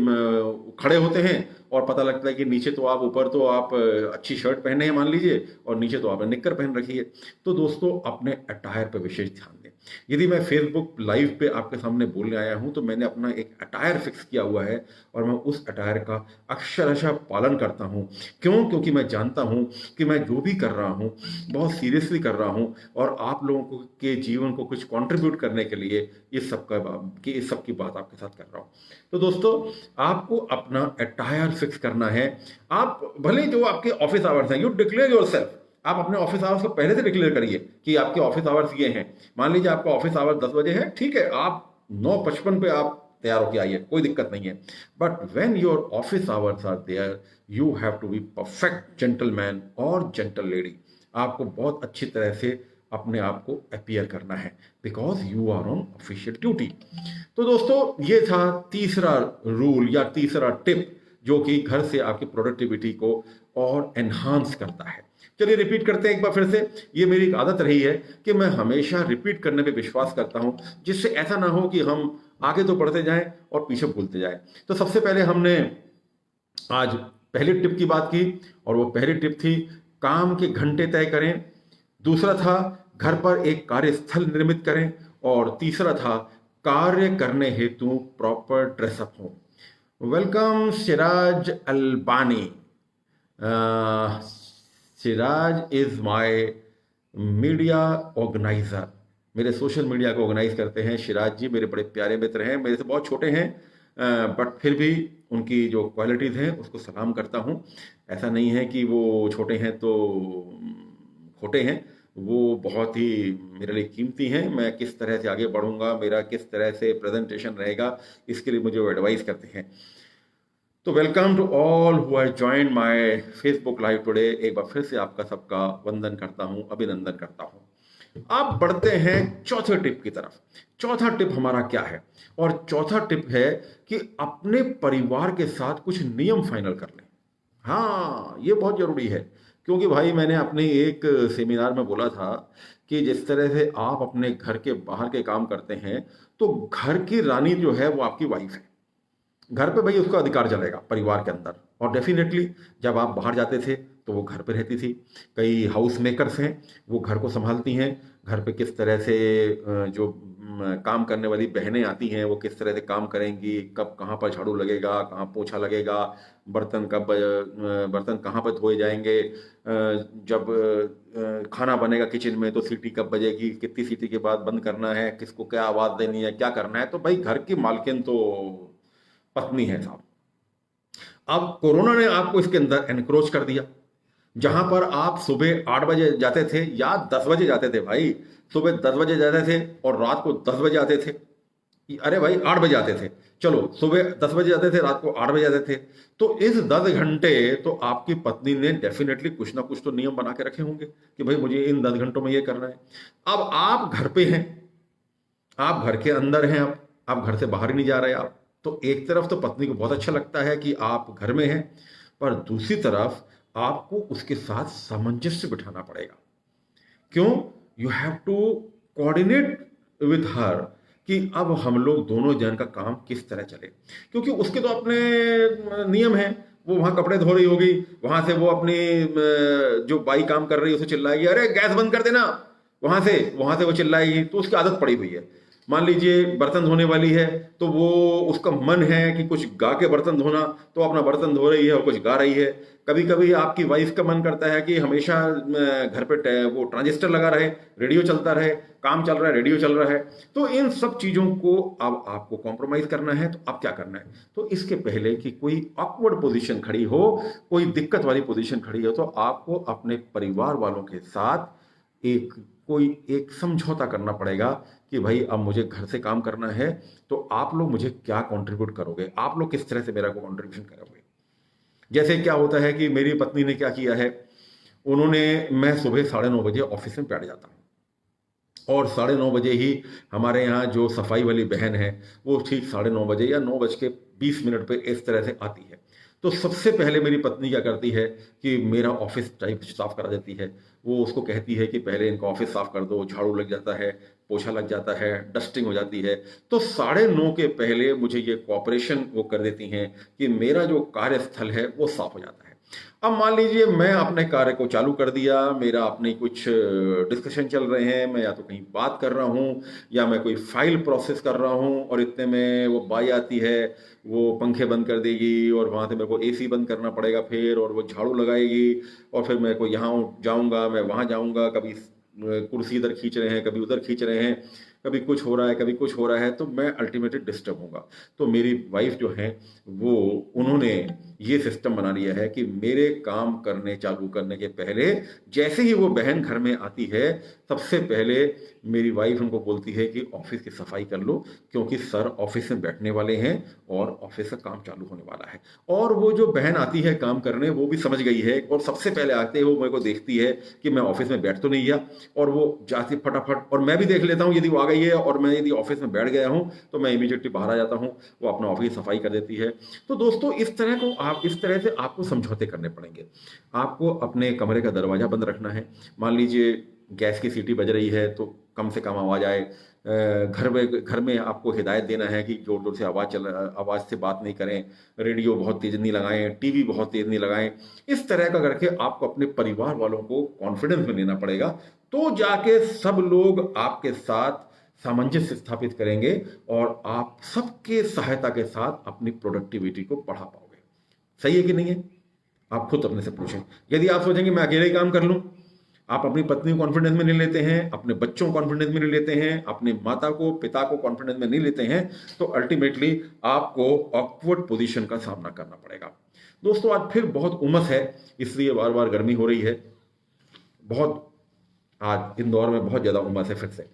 खड़े होते हैं और पता लगता है कि नीचे तो आप, ऊपर तो आप अच्छी शर्ट पहने हैं मान लीजिए, और नीचे तो आपने निक्कर पहन रखी है। तो दोस्तों, अपने अटायर पर विशेष ध्यान दें। यदि मैं फेसबुक लाइव पे आपके सामने बोलने आया हूं, तो मैंने अपना एक अटायर फिक्स किया हुआ है और मैं उस अटायर का अक्षरशः पालन करता हूं। क्यों? क्योंकि मैं जानता हूं कि मैं जो भी कर रहा हूं बहुत सीरियसली कर रहा हूं, और आप लोगों के जीवन को कुछ कंट्रीब्यूट करने के लिए इस सब की बात आपके साथ कर रहा हूं। तो दोस्तों, आपको अपना अटायर फिक्स करना है। आप भले जो आपके ऑफिस आवर्स हैं, यू डिक्लेयर योरसेल्फ। आप अपने ऑफिस आवर्स को पहले से डिक्लेयर करिए कि आपके ऑफिस आवर्स ये हैं। मान लीजिए आपका ऑफिस आवर्स 10 बजे है, ठीक है, आप 9:55 पे आप तैयार होके आइए, कोई दिक्कत नहीं है। But when your office hours are there, you have to be perfect gentleman और जेंटल लेडी। आपको बहुत अच्छी तरह से अपने आप को अपीयर करना है, because you are on official duty. तो दोस्तों, ये था तीसरा रूल या तीसरा टिप, जो कि घर से आपकी प्रोडक्टिविटी को और एनहांस करता है। चलिए रिपीट करते हैं एक बार फिर से। ये मेरी एक आदत रही है कि मैं हमेशा रिपीट करने पे विश्वास करता हूं, जिससे ऐसा ना हो कि हम आगे तो बढ़ते जाएं और पीछे भूलते जाएं। तो सबसे पहले हमने आज पहली टिप की बात की, और वो पहली टिप थी काम के घंटे तय करें। दूसरा था घर पर एक कार्यस्थल निर्मित करें, और तीसरा था कार्य करने हेतु प्रॉपर ड्रेसअप हो। Welcome Siraj Albani. Siraj is my media organizer. मेरे सोशल मीडिया को ऑर्गेनाइज करते हैं सिराज जी। मेरे बड़े प्यारे मित्र हैं, मेरे से बहुत छोटे हैं, बट फिर भी उनकी जो क्वालिटीज़ हैं उसको सलाम करता हूँ। ऐसा नहीं है कि वो छोटे हैं तो खोटे हैं, वो बहुत ही मेरे लिए कीमती हैं। मैं किस तरह से आगे बढ़ूंगा, मेरा किस तरह से प्रेजेंटेशन रहेगा, इसके लिए मुझे वो एडवाइस करते हैं। तो welcome to all who have joined my Facebook live today. एक बार फिर से आपका सबका वंदन करता हूं, अभिनंदन करता हूं। अब बढ़ते हैं चौथे टिप की तरफ। चौथा टिप हमारा क्या है? और चौथा टिप है कि अपने परिवार के साथ कुछ नियम फाइनल कर लें। हाँ, ये बहुत जरूरी है, क्योंकि भाई मैंने अपने एक सेमिनार में बोला था कि जिस तरह से आप अपने घर के बाहर के काम करते हैं, तो घर की रानी जो है वो आपकी वाइफ है। घर पे भाई उसका अधिकार चलेगा परिवार के अंदर, और डेफिनेटली जब आप बाहर जाते थे तो वो घर पे रहती थी। कई हाउस मेकर्स हैं, वो घर को संभालती हैं। घर पे किस तरह से जो काम करने वाली बहनें आती हैं वो किस तरह से काम करेंगी, कब कहाँ पर झाड़ू लगेगा, कहाँ पोछा लगेगा, बर्तन कहाँ पर धोए जाएंगे, जब खाना बनेगा किचन में तो सीटी कब बजेगी, कितनी सीटी के बाद बंद करना है, किसको क्या आवाज़ देनी है, क्या करना है। तो भाई घर की मालकिन तो पत्नी है साहब। अब कोरोना ने आपको इसके अंदर एनक्रोच कर दिया। जहां पर आप सुबह 8 बजे जाते थे या 10 बजे जाते थे भाई, सुबह 10 बजे जाते थे और रात को 10 बजे आते थे। अरे भाई 8 बजे आते थे, चलो सुबह 10 बजे जाते थे, रात को 8 बजे आते थे। तो इस 10 घंटे तो आपकी पत्नी ने डेफिनेटली कुछ ना कुछ तो नियम बना के रखे होंगे कि भाई मुझे इन 10 घंटों में ये करना है। अब आप घर पे हैं, आप घर के अंदर हैं, आप घर से बाहर ही नहीं जा रहे आप। तो एक तरफ तो पत्नी को बहुत अच्छा लगता है कि आप घर में हैं, पर दूसरी तरफ आपको उसके साथ सामंजस्य बिठाना पड़ेगा। क्यों? You have to coordinate with her कि अब हम लोग दोनों जन का काम किस तरह चले, क्योंकि उसके तो अपने नियम हैं। वो वहां कपड़े धो रही होगी, वहां से वो अपनी जो बाई काम कर रही है उसे चिल्लाएगी, अरे गैस बंद कर देना। वहां से वो चिल्लाएगी, तो उसकी आदत पड़ी हुई है। मान लीजिए बर्तन धोने वाली है, तो वो उसका मन है कि कुछ गा के बर्तन धोना, तो अपना बर्तन धो रही है और कुछ गा रही है। कभी कभी आपकी वाइफ का मन करता है कि हमेशा घर पे वो ट्रांजिस्टर लगा रहे, रेडियो चलता रहे, काम चल रहा है, रेडियो चल रहा है। तो इन सब चीजों को अब आपको कॉम्प्रोमाइज करना है। तो अब क्या करना है? तो इसके पहले कि कोई ऑकवर्ड पोजीशन खड़ी हो, कोई दिक्कत वाली पोजीशन खड़ी हो, तो आपको अपने परिवार वालों के साथ एक समझौता करना पड़ेगा कि भाई अब मुझे घर से काम करना है, तो आप लोग मुझे क्या कंट्रीब्यूट करोगे, आप लोग किस तरह से मेरा को कंट्रीब्यूशन करोगे। जैसे क्या होता है कि मेरी पत्नी ने क्या किया है, मैं सुबह 9:30 बजे ऑफिस में बैठ जाता हूँ और 9:30 बजे ही हमारे यहाँ जो सफाई वाली बहन है वो ठीक 9:30 बजे या 9:20 पे इस तरह से आती है। तो सबसे पहले मेरी पत्नी क्या करती है कि मेरा ऑफिस टाइप साफ करा देती है। वो उसको कहती है कि पहले इनका ऑफिस साफ कर दो, झाड़ू लग जाता है, पोछा लग जाता है, डस्टिंग हो जाती है। तो 9:30 के पहले मुझे ये कॉपरेशन वो कर देती हैं कि मेरा जो कार्यस्थल है वो साफ हो जाता है। अब मान लीजिए मैं अपने कार्य को चालू कर दिया, मेरा अपने कुछ डिस्कशन चल रहे हैं, मैं या तो कहीं बात कर रहा हूँ या मैं कोई फाइल प्रोसेस कर रहा हूँ, और इतने में वो बाई आती है, वो पंखे बंद कर देगी और वहाँ से मेरे को एसी बंद करना पड़ेगा फिर, और वो झाड़ू लगाएगी और फिर मेरे को यहाँ जाऊँगा, मैं वहाँ जाऊँगा, कभी कुर्सी इधर खींच रहे हैं, कभी उधर खींच रहे हैं, कभी कुछ हो रहा है, कभी कुछ हो रहा है, तो मैं अल्टीमेटली डिस्टर्ब होऊंगा। तो मेरी वाइफ जो है वो उन्होंने ये सिस्टम बना लिया है कि मेरे काम करने चालू करने के पहले जैसे ही वो बहन घर में आती है, सबसे पहले मेरी वाइफ उनको बोलती है कि ऑफिस की सफाई कर लो, क्योंकि सर ऑफिस में बैठने वाले हैं और ऑफिस का काम चालू होने वाला है। और वो जो बहन आती है काम करने, वो भी समझ गई है और सबसे पहले आते वो मेरे को देखती है कि मैं ऑफिस में बैठ तो नहीं गया, और वो जाती फटाफट, और मैं भी देख लेता हूँ यदि वो आ गई है और मैं यदि ऑफिस में बैठ गया हूँ तो मैं इमीडिएटली बाहर आ जाता हूँ, वो अपना ऑफिस की सफाई कर देती है। तो दोस्तों इस तरह से आपको समझौते करने पड़ेंगे। आपको अपने कमरे का दरवाजा बंद रखना है। मान लीजिए गैस की सीटी बज रही है तो कम से कम आवाज आए। घर में आपको हिदायत देना है कि जोर जोर से आवाज से बात नहीं करें, रेडियो बहुत तेज नहीं लगाएं, टीवी बहुत तेज नहीं लगाएं। इस तरह का करके आपको अपने परिवार वालों को कॉन्फिडेंस में लेना पड़ेगा, तो जाके सब लोग आपके साथ सामंजस्य स्थापित करेंगे और आप सबके सहायता के साथ अपनी प्रोडक्टिविटी को बढ़ा पाओगे। सही है कि नहीं है? आप खुद अपने से पूछें। यदि आप सोचेंगे मैं अकेले ही काम कर लूं, आप अपनी पत्नी को कॉन्फिडेंस में नहीं लेते हैं, अपने बच्चों को कॉन्फिडेंस में नहीं लेते हैं, अपने माता को पिता को कॉन्फिडेंस में नहीं लेते हैं, तो अल्टीमेटली आपको ऑकवर्ड पोजीशन का सामना करना पड़ेगा। दोस्तों आज फिर बहुत उमस है, इसलिए बार बार गर्मी हो रही है। आज इंदौर में बहुत ज्यादा उमस है फिर से।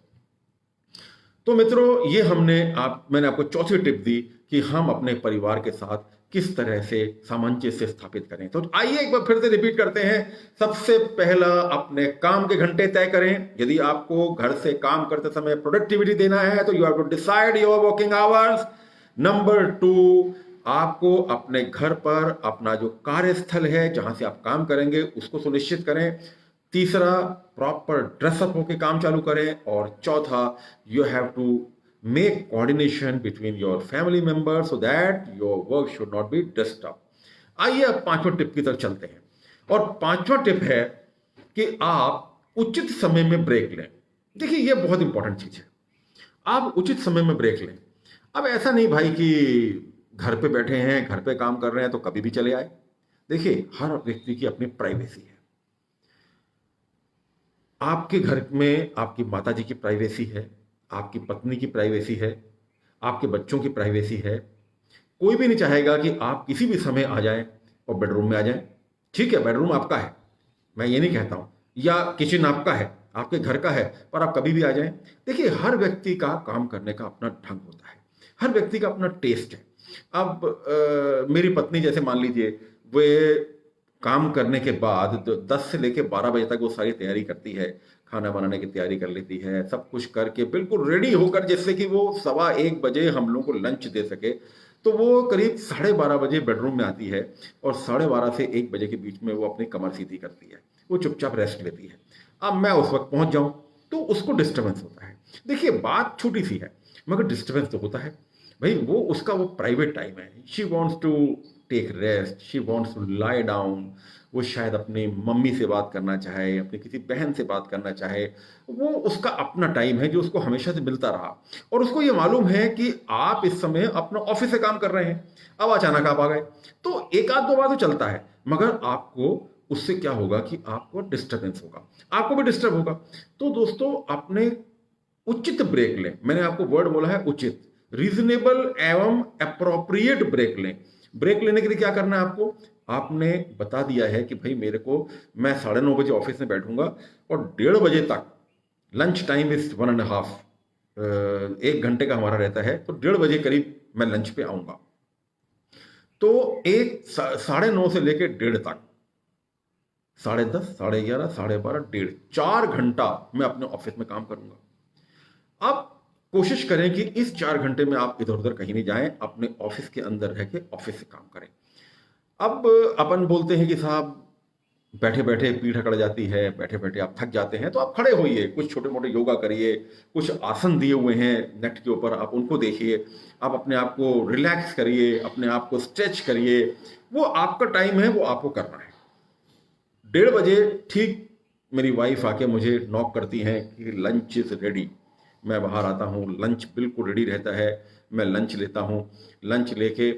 तो मित्रों ये मैंने आपको चौथी टिप दी कि हम अपने परिवार के साथ किस तरह से सामंजस्य स्थापित करें। तो आइए एक बार फिर से रिपीट करते हैं। सबसे पहला, अपने काम के घंटे तय करें। यदि आपको घर से काम करते समय प्रोडक्टिविटी देना है तो you have to decide your working hours. Number 2, आपको अपने घर पर अपना जो कार्यस्थल है जहां से आप काम करेंगे उसको सुनिश्चित करें। तीसरा, प्रॉपर ड्रेसअप होकर काम चालू करें। और चौथा, you have to make coordination between your family members so that your work should not be disturbed। आइए अब 5वें टिप की तरफ चलते हैं। और पांचवा टिप है कि आप उचित समय में ब्रेक लें। देखिए ये बहुत इंपॉर्टेंट चीज है, आप उचित समय में ब्रेक लें। अब ऐसा नहीं भाई कि घर पे बैठे हैं, घर पे काम कर रहे हैं तो कभी भी चले आए। देखिए हर व्यक्ति की अपनी प्राइवेसी है। आपके घर में आपकी माता जी की प्राइवेसी है, आपकी पत्नी की प्राइवेसी है, आपके बच्चों की प्राइवेसी है। कोई भी नहीं चाहेगा कि आप किसी भी समय आ जाएं और बेडरूम में आ जाएं। ठीक है, बेडरूम आपका है, मैं ये नहीं कहता हूं, या किचन आपका है, आपके घर का है, पर आप कभी भी आ जाएं। देखिए हर व्यक्ति का काम करने का अपना ढंग होता है, हर व्यक्ति का अपना टेस्ट है। अब मेरी पत्नी जैसे मान लीजिए, वे काम करने के बाद 10 से लेके 12 बजे तक वो सारी तैयारी करती है, खाना बनाने की तैयारी कर लेती है, सब कुछ करके बिल्कुल रेडी होकर, जिससे कि वो 1:15 बजे हम लोग को लंच दे सके। तो वो करीब 12:30 बजे बेडरूम में आती है और 12:30 से 1 बजे के बीच में वो अपनी कमर सीधी करती है, वो चुपचाप रेस्ट लेती है। अब मैं उस वक्त पहुंच जाऊं तो उसको डिस्टर्बेंस होता है। देखिए बात छोटी सी है मगर डिस्टर्बेंस तो होता है भाई, वो उसका वो प्राइवेट टाइम है। She wants to take rest, she wants to lie down. वो शायद अपनी मम्मी से बात करना चाहे, अपनी किसी बहन से बात करना चाहे, वो उसका अपना टाइम है जो उसको हमेशा से मिलता रहा। और उसको ये मालूम है कि आप इस समय अपना ऑफिस से काम कर रहे हैं, अब अचानक आप आ गए तो एक आध दो बार तो चलता है, मगर आपको उससे क्या होगा कि आपको डिस्टर्बेंस होगा, आपको भी डिस्टर्ब होगा। तो दोस्तों अपने उचित ब्रेक लें। मैंने आपको वर्ड बोला है उचित, रीजनेबल एवं अप्रोप्रिएट ब्रेक लें। ब्रेक लेने के लिए क्या करना है आपको, आपने बता दिया है कि भाई मेरे को, मैं 9:30 बजे ऑफिस में बैठूंगा और 1:30 बजे तक, लंच टाइम इज 1.5, 1 घंटे का हमारा रहता है, तो 1:30 बजे करीब मैं लंच पे आऊंगा। तो 9:30 से लेकर 1:30 तक, 10:30, 11:30, 12:30, 1:30, 4 घंटा मैं अपने ऑफिस में काम करूंगा। अब कोशिश करें कि इस 4 घंटे में आप इधर उधर कहीं नहीं जाएं, अपने ऑफिस के अंदर रह के ऑफिस से काम करें। अब अपन बोलते हैं कि साहब बैठे बैठे पीठ अकड़ जाती है, बैठे बैठे आप थक जाते हैं, तो आप खड़े होइए, कुछ छोटे मोटे योगा करिए, कुछ आसन दिए हुए हैं नेट के ऊपर, आप उनको देखिए, आप अपने आप को रिलैक्स करिए, अपने आप को स्ट्रेच करिए। वो आपका टाइम है, वो आपको करना है। 1:30 बजे ठीक मेरी वाइफ आके मुझे नॉक करती हैं कि लंच इज रेडी। मैं बाहर आता हूँ, लंच बिल्कुल रेडी रहता है, मैं लंच लेता हूँ। लंच लेके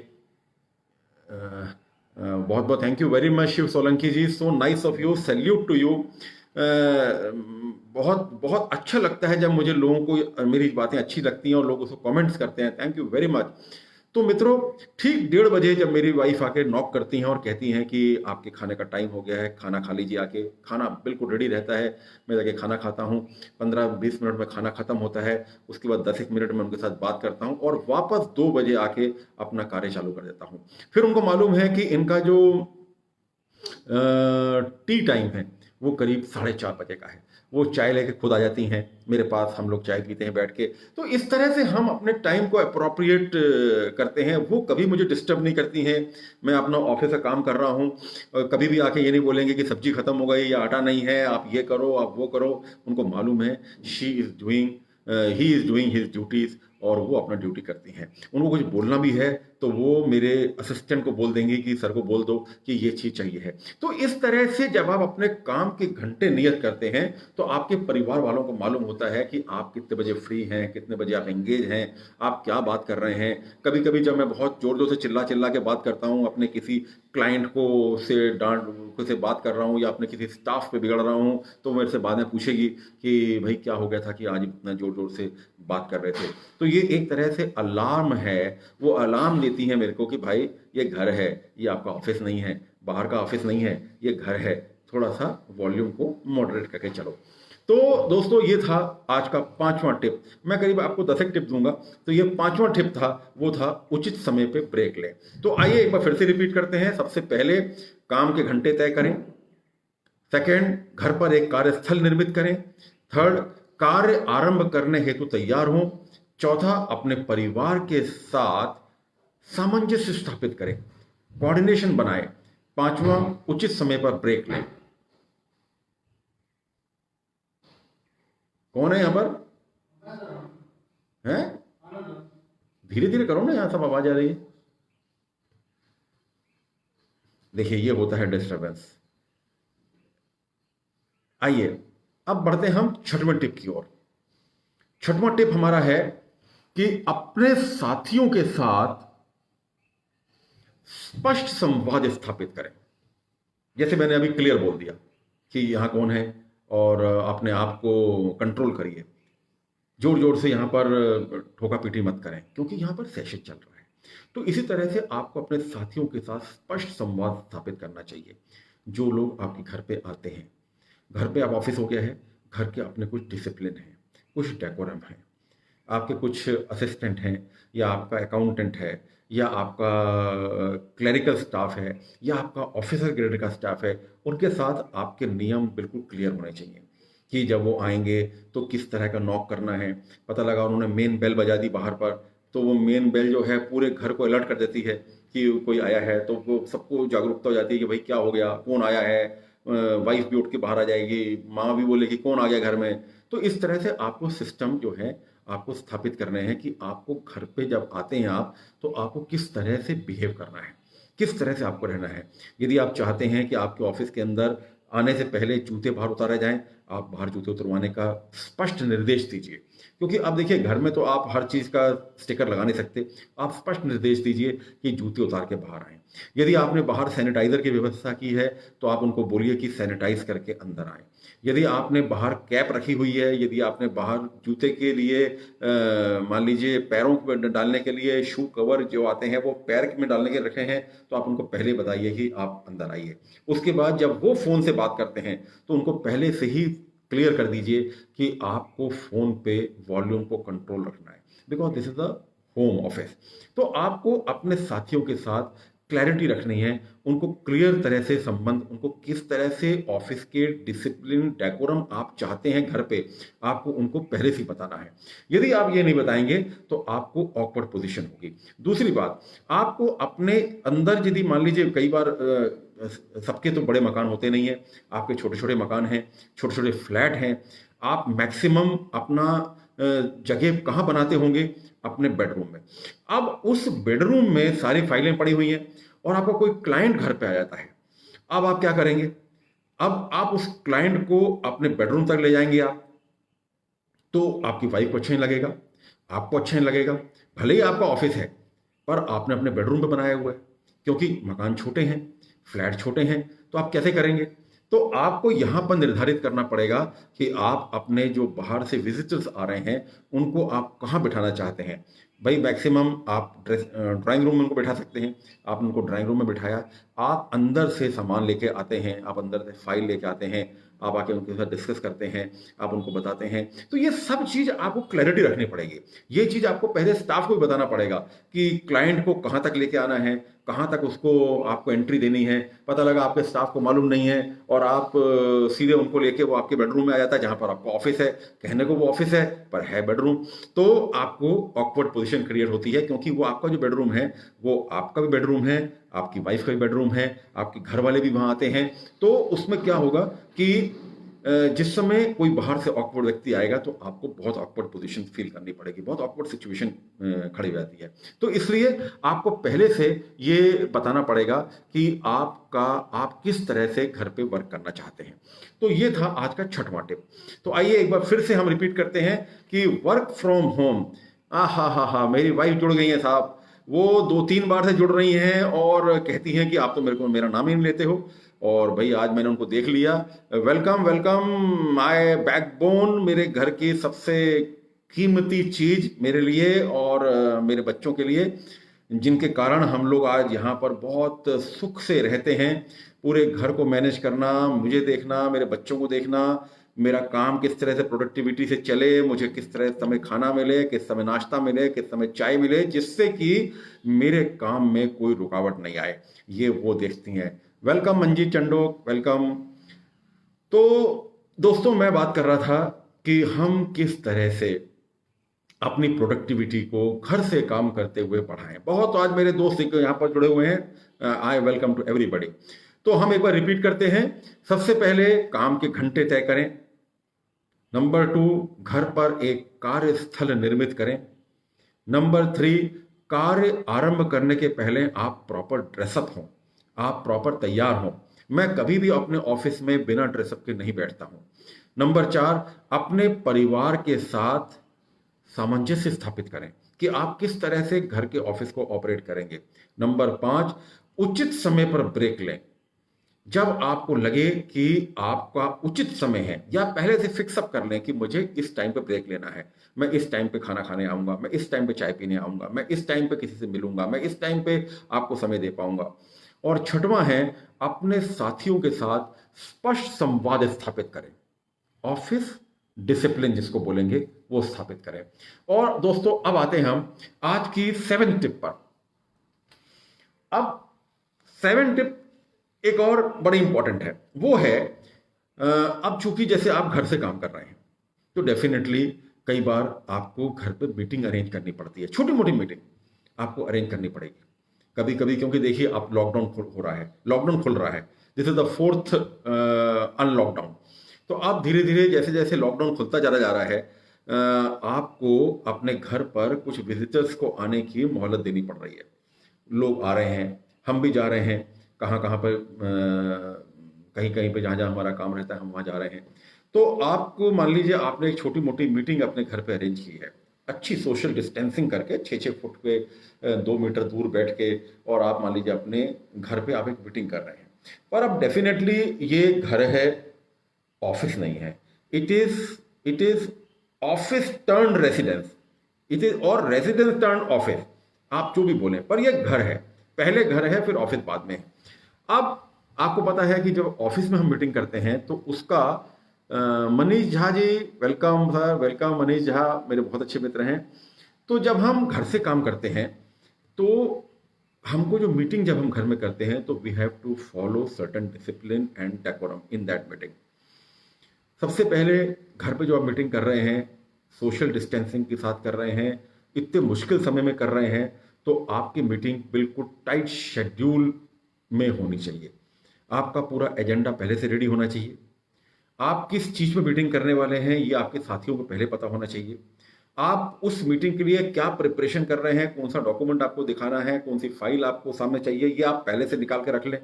बहुत बहुत thank you very much Shiv Solanki ji, so nice of you, salute to you. बहुत बहुत अच्छा लगता है जब मुझे लोगों को मेरी बातें अच्छी लगती हैं और लोग उसको कमेंट्स करते हैं, थैंक यू वेरी मच। तो मित्रों ठीक 1:30 बजे जब मेरी वाइफ आके नॉक करती हैं और कहती हैं कि आपके खाने का टाइम हो गया है, खाना खा लीजिए आके, खाना बिल्कुल रेडी रहता है, मैं जाके खाना खाता हूँ। 15-20 मिनट में खाना खत्म होता है, उसके बाद 10-1 मिनट में उनके साथ बात करता हूँ और वापस 2 बजे आके अपना कार्य चालू कर देता हूँ। फिर उनको मालूम है कि इनका जो टी टाइम है वो करीब 4:30 बजे का है, वो चाय लेके खुद आ जाती हैं मेरे पास, हम लोग चाय पीते हैं बैठ के। तो इस तरह से हम अपने टाइम को अप्रोप्रिएट करते हैं, वो कभी मुझे डिस्टर्ब नहीं करती हैं। मैं अपना ऑफिस का काम कर रहा हूँ, कभी भी आके ये नहीं बोलेंगे कि सब्जी खत्म हो गई या आटा नहीं है, आप ये करो आप वो करो। उनको मालूम है she is doing he is doing his duties, और वो अपना ड्यूटी करती हैं। उनको कुछ बोलना भी है तो वो मेरे असिस्टेंट को बोल देंगे कि सर को बोल दो कि ये चीज चाहिए है। तो इस तरह से जब आप अपने काम के घंटे नियत करते हैं तो आपके परिवार वालों को मालूम होता है कि आप कितने बजे फ्री हैं, कितने बजे आप एंगेज हैं, आप क्या बात कर रहे हैं। कभी कभी जब मैं बहुत जोर जोर से चिल्ला चिल्ला के बात करता हूँ, अपने किसी क्लाइंट को से से बात कर रहा हूँ या अपने किसी स्टाफ पे बिगड़ रहा हूँ, तो मेरे से बाद में पूछेगी कि भाई क्या हो गया था कि आज इतना जोर जोर से बात कर रहे थे। तो ये एक तरह से अलार्म है, वो अलार्म देती है मेरे को कि भाई ये घर है, ये आपका ऑफिस नहीं है, बाहर का ऑफिस नहीं है, ये घर है, थोड़ा सा वॉल्यूम को मॉडरेट करके चलो। तो दोस्तों ये था आज का 5वां टिप। मैं करीब आपको 10 एक टिप दूंगा, तो ये 5वां टिप था, वो था उचित समय पे ब्रेक लें। तो आइए एक बार फिर से रिपीट करते हैं। सबसे पहले काम के घंटे तय करें। सेकंड, घर पर एक कार्यस्थल निर्मित करें। थर्ड, कार्य आरंभ करने हेतु तैयार हों। चौथा, अपने परिवार के साथ सामंजस्य स्थापित करें, कोऑर्डिनेशन बनाएं। पांचवा, उचित समय पर ब्रेक लें। कौन है यहां पर? हैं? धीरे धीरे करो ना, यहां सब आवाज आ रही है। देखिए ये होता है डिस्टरबेंस। आइए अब बढ़ते हैं हम छठवें टिप की ओर। छठवां टिप हमारा है कि अपने साथियों के साथ स्पष्ट संवाद स्थापित करें। जैसे मैंने अभी क्लियर बोल दिया कि यहां कौन है, और अपने आप को कंट्रोल करिए, जोर जोर से यहां पर ठोका पीटी मत करें क्योंकि यहां पर सेशन चल रहा है। तो इसी तरह से आपको अपने साथियों के साथ स्पष्ट संवाद स्थापित करना चाहिए। जो लोग आपके घर पे आते हैं, घर पे आप ऑफिस हो गया है, घर के अपने कुछ डिसिप्लिन हैं, कुछ डेकोरम है, आपके कुछ असिस्टेंट हैं, या आपका अकाउंटेंट है, या आपका क्लरिकल स्टाफ है, या आपका ऑफिसर ग्रेड का स्टाफ है, उनके साथ आपके नियम बिल्कुल क्लियर होने चाहिए कि जब वो आएंगे तो किस तरह का नॉक करना है। पता लगा उन्होंने मेन बेल बजा दी बाहर पर, तो वो मेन बेल जो है पूरे घर को अलर्ट कर देती है कि कोई आया है, तो वो सबको जागरूकता हो जाती है कि भाई क्या हो गया, कौन आया है। वाइफ भी उठ के बाहर आ जाएगी, माँ भी बोलेगी कौन आ गया घर में। तो इस तरह से आपको सिस्टम जो है आपको स्थापित करने हैं कि आपको घर पे जब आते हैं आप, तो आपको किस तरह से बिहेव करना है, किस तरह से आपको रहना है। यदि आप चाहते हैं कि आपके ऑफिस के अंदर आने से पहले जूते बाहर उतारे जाएं, आप बाहर जूते उतरवाने का स्पष्ट निर्देश दीजिए। क्योंकि अब देखिए, घर में तो आप हर चीज का स्टिकर लगा नहीं सकते, आप स्पष्ट निर्देश दीजिए कि जूते उतार के बाहर आएं। यदि आपने बाहर सैनिटाइजर की व्यवस्था की है, तो आप उनको बोलिए कि सैनिटाइज करके अंदर आएं। यदि आपने बाहर कैप रखी हुई है, यदि आपने बाहर जूते के लिए मान लीजिए पैरों में डालने के लिए शू कवर जो आते हैं वो पैर में डालने के रखे हैं, तो आप उनको पहले बताइए कि आप अंदर आइए। उसके बाद जब वो फोन से बात करते हैं तो उनको पहले से ही क्लियर कर दीजिए कि आपको फोन पे वॉल्यूम को कंट्रोल रखना है, because this is the home office. तो आपको अपने साथियों के साथ क्लैरिटी रखनी है, उनको क्लियर तरह से संबंध, उनको किस तरह से ऑफिस के डिसिप्लिन डेकोरम आप चाहते हैं घर पे, आपको उनको पहले से बताना है। यदि आप ये नहीं बताएंगे तो आपको ऑकवर्ड पोजीशन होगी। दूसरी बात, आपको अपने अंदर यदि मान लीजिए कई बार सबके तो बड़े मकान होते नहीं है, आपके छोटे छोटे मकान हैं, छोटे छोटे फ्लैट हैं, आप मैक्सिमम अपना जगह कहाँ बनाते होंगे? अपने बेडरूम में। अब उस बेडरूम में सारी फाइलें पड़ी हुई हैं और आपका कोई क्लाइंट घर पे आ जाता है, अब आप क्या करेंगे? अब आप उस क्लाइंट को अपने बेडरूम तक ले जाएंगे आप, तो आपकी वाइफ को अच्छा नहीं लगेगा, आपको अच्छा नहीं लगेगा। भले ही आपका ऑफिस है, पर आपने अपने बेडरूम पे बनाया हुआ है, क्योंकि मकान छोटे हैं, फ्लैट छोटे हैं, तो आप कैसे करेंगे? तो आपको यहां पर निर्धारित करना पड़ेगा कि आप अपने जो बाहर से विजिटर्स आ रहे हैं उनको आप कहाँ बिठाना चाहते हैं। भाई मैक्सिमम आप ड्राइंग रूम में उनको बिठा सकते हैं, आप उनको ड्राइंग रूम में बिठाया, आप अंदर से सामान लेके आते हैं, आप अंदर से फाइल लेके आते हैं, आप आके उनके साथ डिस्कस करते हैं, आप उनको बताते हैं। तो ये सब चीज आपको क्लैरिटी रखनी पड़ेगी। ये चीज आपको पहले स्टाफ को भी बताना पड़ेगा कि क्लाइंट को कहाँ तक लेके आना है, कहाँ तक उसको आपको एंट्री देनी है। पता लगा आपके स्टाफ को मालूम नहीं है और आप सीधे उनको लेके वो आपके बेडरूम में आ जाता है जहां पर आपका ऑफिस है, कहने को वो ऑफिस है पर है बेडरूम। तो आपको ऑकवर्ड पोजीशन क्रिएट होती है, क्योंकि वो आपका जो बेडरूम है वो आपका भी बेडरूम है, आपकी वाइफ का भी बेडरूम है, आपके घर वाले भी वहां आते हैं। तो उसमें क्या होगा कि जिस समय कोई बाहर से ऑकवर्ड व्यक्ति आएगा तो आपको बहुत ऑकवर्ड पोजीशन फील करनी पड़ेगी, बहुत ऑकवर्ड सिचुएशन खड़ी हो जाती है। तो इसलिए आपको पहले से ये बताना पड़ेगा कि आप किस तरह से घर पे वर्क करना चाहते हैं। तो ये था आज का छठवां टिप। तो आइए एक बार फिर से हम रिपीट करते हैं कि वर्क फ्रॉम होम, हा मेरी वाइफ जुड़ गई है साहब, वो 2-3 बार से जुड़ रही हैं और कहती हैं कि आप तो मेरा नाम ही नहीं लेते हो। और भाई आज मैंने उनको देख लिया। वेलकम वेलकम माय बैकबोन, मेरे घर की सबसे कीमती चीज मेरे लिए और मेरे बच्चों के लिए, जिनके कारण हम लोग आज यहाँ पर बहुत सुख से रहते हैं। पूरे घर को मैनेज करना, मुझे देखना, मेरे बच्चों को देखना, मेरा काम किस तरह से प्रोडक्टिविटी से चले, मुझे किस तरह समय खाना मिले, किस समय नाश्ता मिले, किस समय चाय मिले, जिससे कि मेरे काम में कोई रुकावट नहीं आए, ये वो देखती हैं। Welcome Manjeet Chandok, welcome. तो दोस्तों, मैं बात कर रहा था कि हम किस तरह से अपनी प्रोडक्टिविटी को घर से काम करते हुए बढ़ाएं। बहुत आज मेरे दोस्त यहाँ पर जुड़े हुए हैं, आई वेलकम टू एवरीबडी। तो हम एक बार रिपीट करते हैं। सबसे पहले काम के घंटे तय करें। नंबर 2, घर पर एक कार्यस्थल निर्मित करें। नंबर 3, कार्य आरंभ करने के पहले आप प्रॉपर ड्रेसअप हों, आप प्रॉपर तैयार हों। मैं कभी भी अपने ऑफिस में बिना ड्रेसअप के नहीं बैठता हूं। नंबर 4, अपने परिवार के साथ सामंजस्य स्थापित करें कि आप किस तरह से घर के ऑफिस को ऑपरेट करेंगे। नंबर 5, उचित समय पर ब्रेक लें। जब आपको लगे कि आपका उचित समय है, या पहले से फिक्स अप कर लें कि मुझे इस टाइम पे ब्रेक लेना है, मैं इस टाइम पे खाना खाने आऊंगा, मैं इस टाइम पे चाय पीने आऊंगा, मैं इस टाइम पे किसी से मिलूंगा, मैं इस टाइम पे आपको समय दे पाऊंगा। और छठवां है, अपने साथियों के साथ स्पष्ट संवाद स्थापित करें। ऑफिस डिसिप्लिन जिसको बोलेंगे वो स्थापित करें। और दोस्तों, अब आते हैं हम आज की 7 टिप पर। अब 7 टिप एक और बड़ी इंपॉर्टेंट है, वो है अब चूंकि जैसे आप घर से काम कर रहे हैं तो डेफिनेटली कई बार आपको घर पे मीटिंग अरेंज करनी पड़ती है, छोटी मोटी मीटिंग आपको अरेंज करनी पड़ेगी कभी कभी, क्योंकि देखिए आप लॉकडाउन खुल रहा है, this is the 4th unlockdown. तो आप धीरे धीरे जैसे जैसे लॉकडाउन खुलता जा रहा है, आपको अपने घर पर कुछ विजिटर्स को आने की मोहलत देनी पड़ रही है। लोग आ रहे हैं, हम भी जा रहे हैं, कहाँ कहाँ पर कहीं कहीं पे जहाँ जहाँ हमारा काम रहता है हम वहाँ जा रहे हैं। तो आपको मान लीजिए आपने एक छोटी मोटी मीटिंग अपने घर पे अरेंज की है, अच्छी सोशल डिस्टेंसिंग करके 6-6 फुट पे 2 मीटर दूर बैठ के, और आप मान लीजिए अपने घर पे आप एक मीटिंग कर रहे हैं। पर अब डेफिनेटली ये घर है, ऑफिस नहीं है। It is office turn residence, it is और रेसिडेंस टर्न ऑफिस, आप जो भी बोलें, पर ये घर है। पहले घर है, फिर ऑफिस बाद में है। अब आपको पता है कि जब ऑफिस में हम मीटिंग करते हैं तो उसका Manish Jha ji, welcome sir, welcome Manish Jha, मेरे बहुत अच्छे मित्र हैं। तो जब हम घर से काम करते हैं तो हमको जो मीटिंग जब हम घर में करते हैं तो we have to follow certain discipline and decorum in that meeting. सबसे पहले घर पे जो आप मीटिंग कर रहे हैं, सोशल डिस्टेंसिंग के साथ कर रहे हैं, इतने मुश्किल समय में कर रहे हैं, तो आपकी मीटिंग बिल्कुल टाइट शेड्यूल में होनी चाहिए। आपका पूरा एजेंडा पहले से रेडी होना चाहिए। आप किस चीज में मीटिंग करने वाले हैं ये आपके साथियों को पहले पता होना चाहिए। आप उस मीटिंग के लिए क्या प्रिपरेशन कर रहे हैं, कौन सा डॉक्यूमेंट आपको दिखाना है, कौन सी फाइल आपको सामने चाहिए, ये आप पहले से निकाल के रख लें,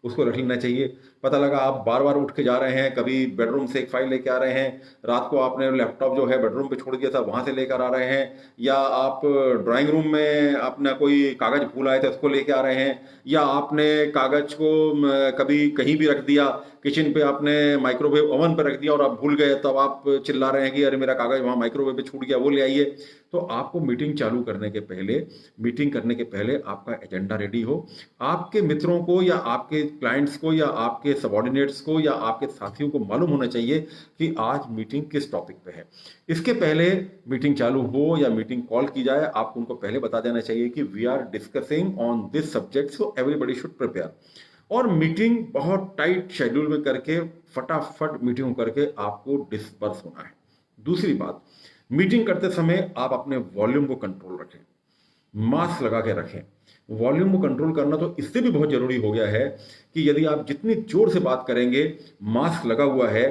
उसको रख लेना चाहिए। पता लगा आप बार बार उठ के जा रहे हैं, कभी बेडरूम से एक फाइल लेके आ रहे हैं, रात को आपने लैपटॉप जो है बेडरूम पे छोड़ दिया था वहां से लेकर आ रहे हैं, या आप ड्राइंग रूम में अपना कोई कागज भूल आए थे उसको लेके आ रहे हैं, या आपने कागज को कभी कहीं भी रख दिया, किचन पे आपने माइक्रोवेव ओवन पर रख दिया और आप भूल गए, तब आप चिल्ला रहे हैं कि अरे मेरा कागज वहां माइक्रोवेव पे छूट गया, वो ले आइए। तो आपको मीटिंग चालू करने के पहले, मीटिंग करने के पहले आपका एजेंडा रेडी हो। आपके मित्रों को या आपके क्लाइंट्स को या आपके सबॉर्डिनेट्स को या आपके साथियों को मालूम होना चाहिए कि आज मीटिंग किस टॉपिक पे है। इसके पहले मीटिंग चालू हो या मीटिंग कॉल की जाए, आपको उनको पहले बता देना चाहिए कि we are discussing on this subject, so everybody should prepare. और मीटिंग बहुत टाइट शेड्यूल में करके, फटाफट मीटिंग करके आपको डिस्पर्स होना है। दूसरी बात, मीटिंग करते समय आप अपने वॉल्यूम को कंट्रोल रखें, मास्क लगा के रखें। वॉल्यूम को कंट्रोल करना तो इससे भी बहुत जरूरी हो गया है कि यदि आप जितनी जोर से बात करेंगे, मास्क लगा हुआ है,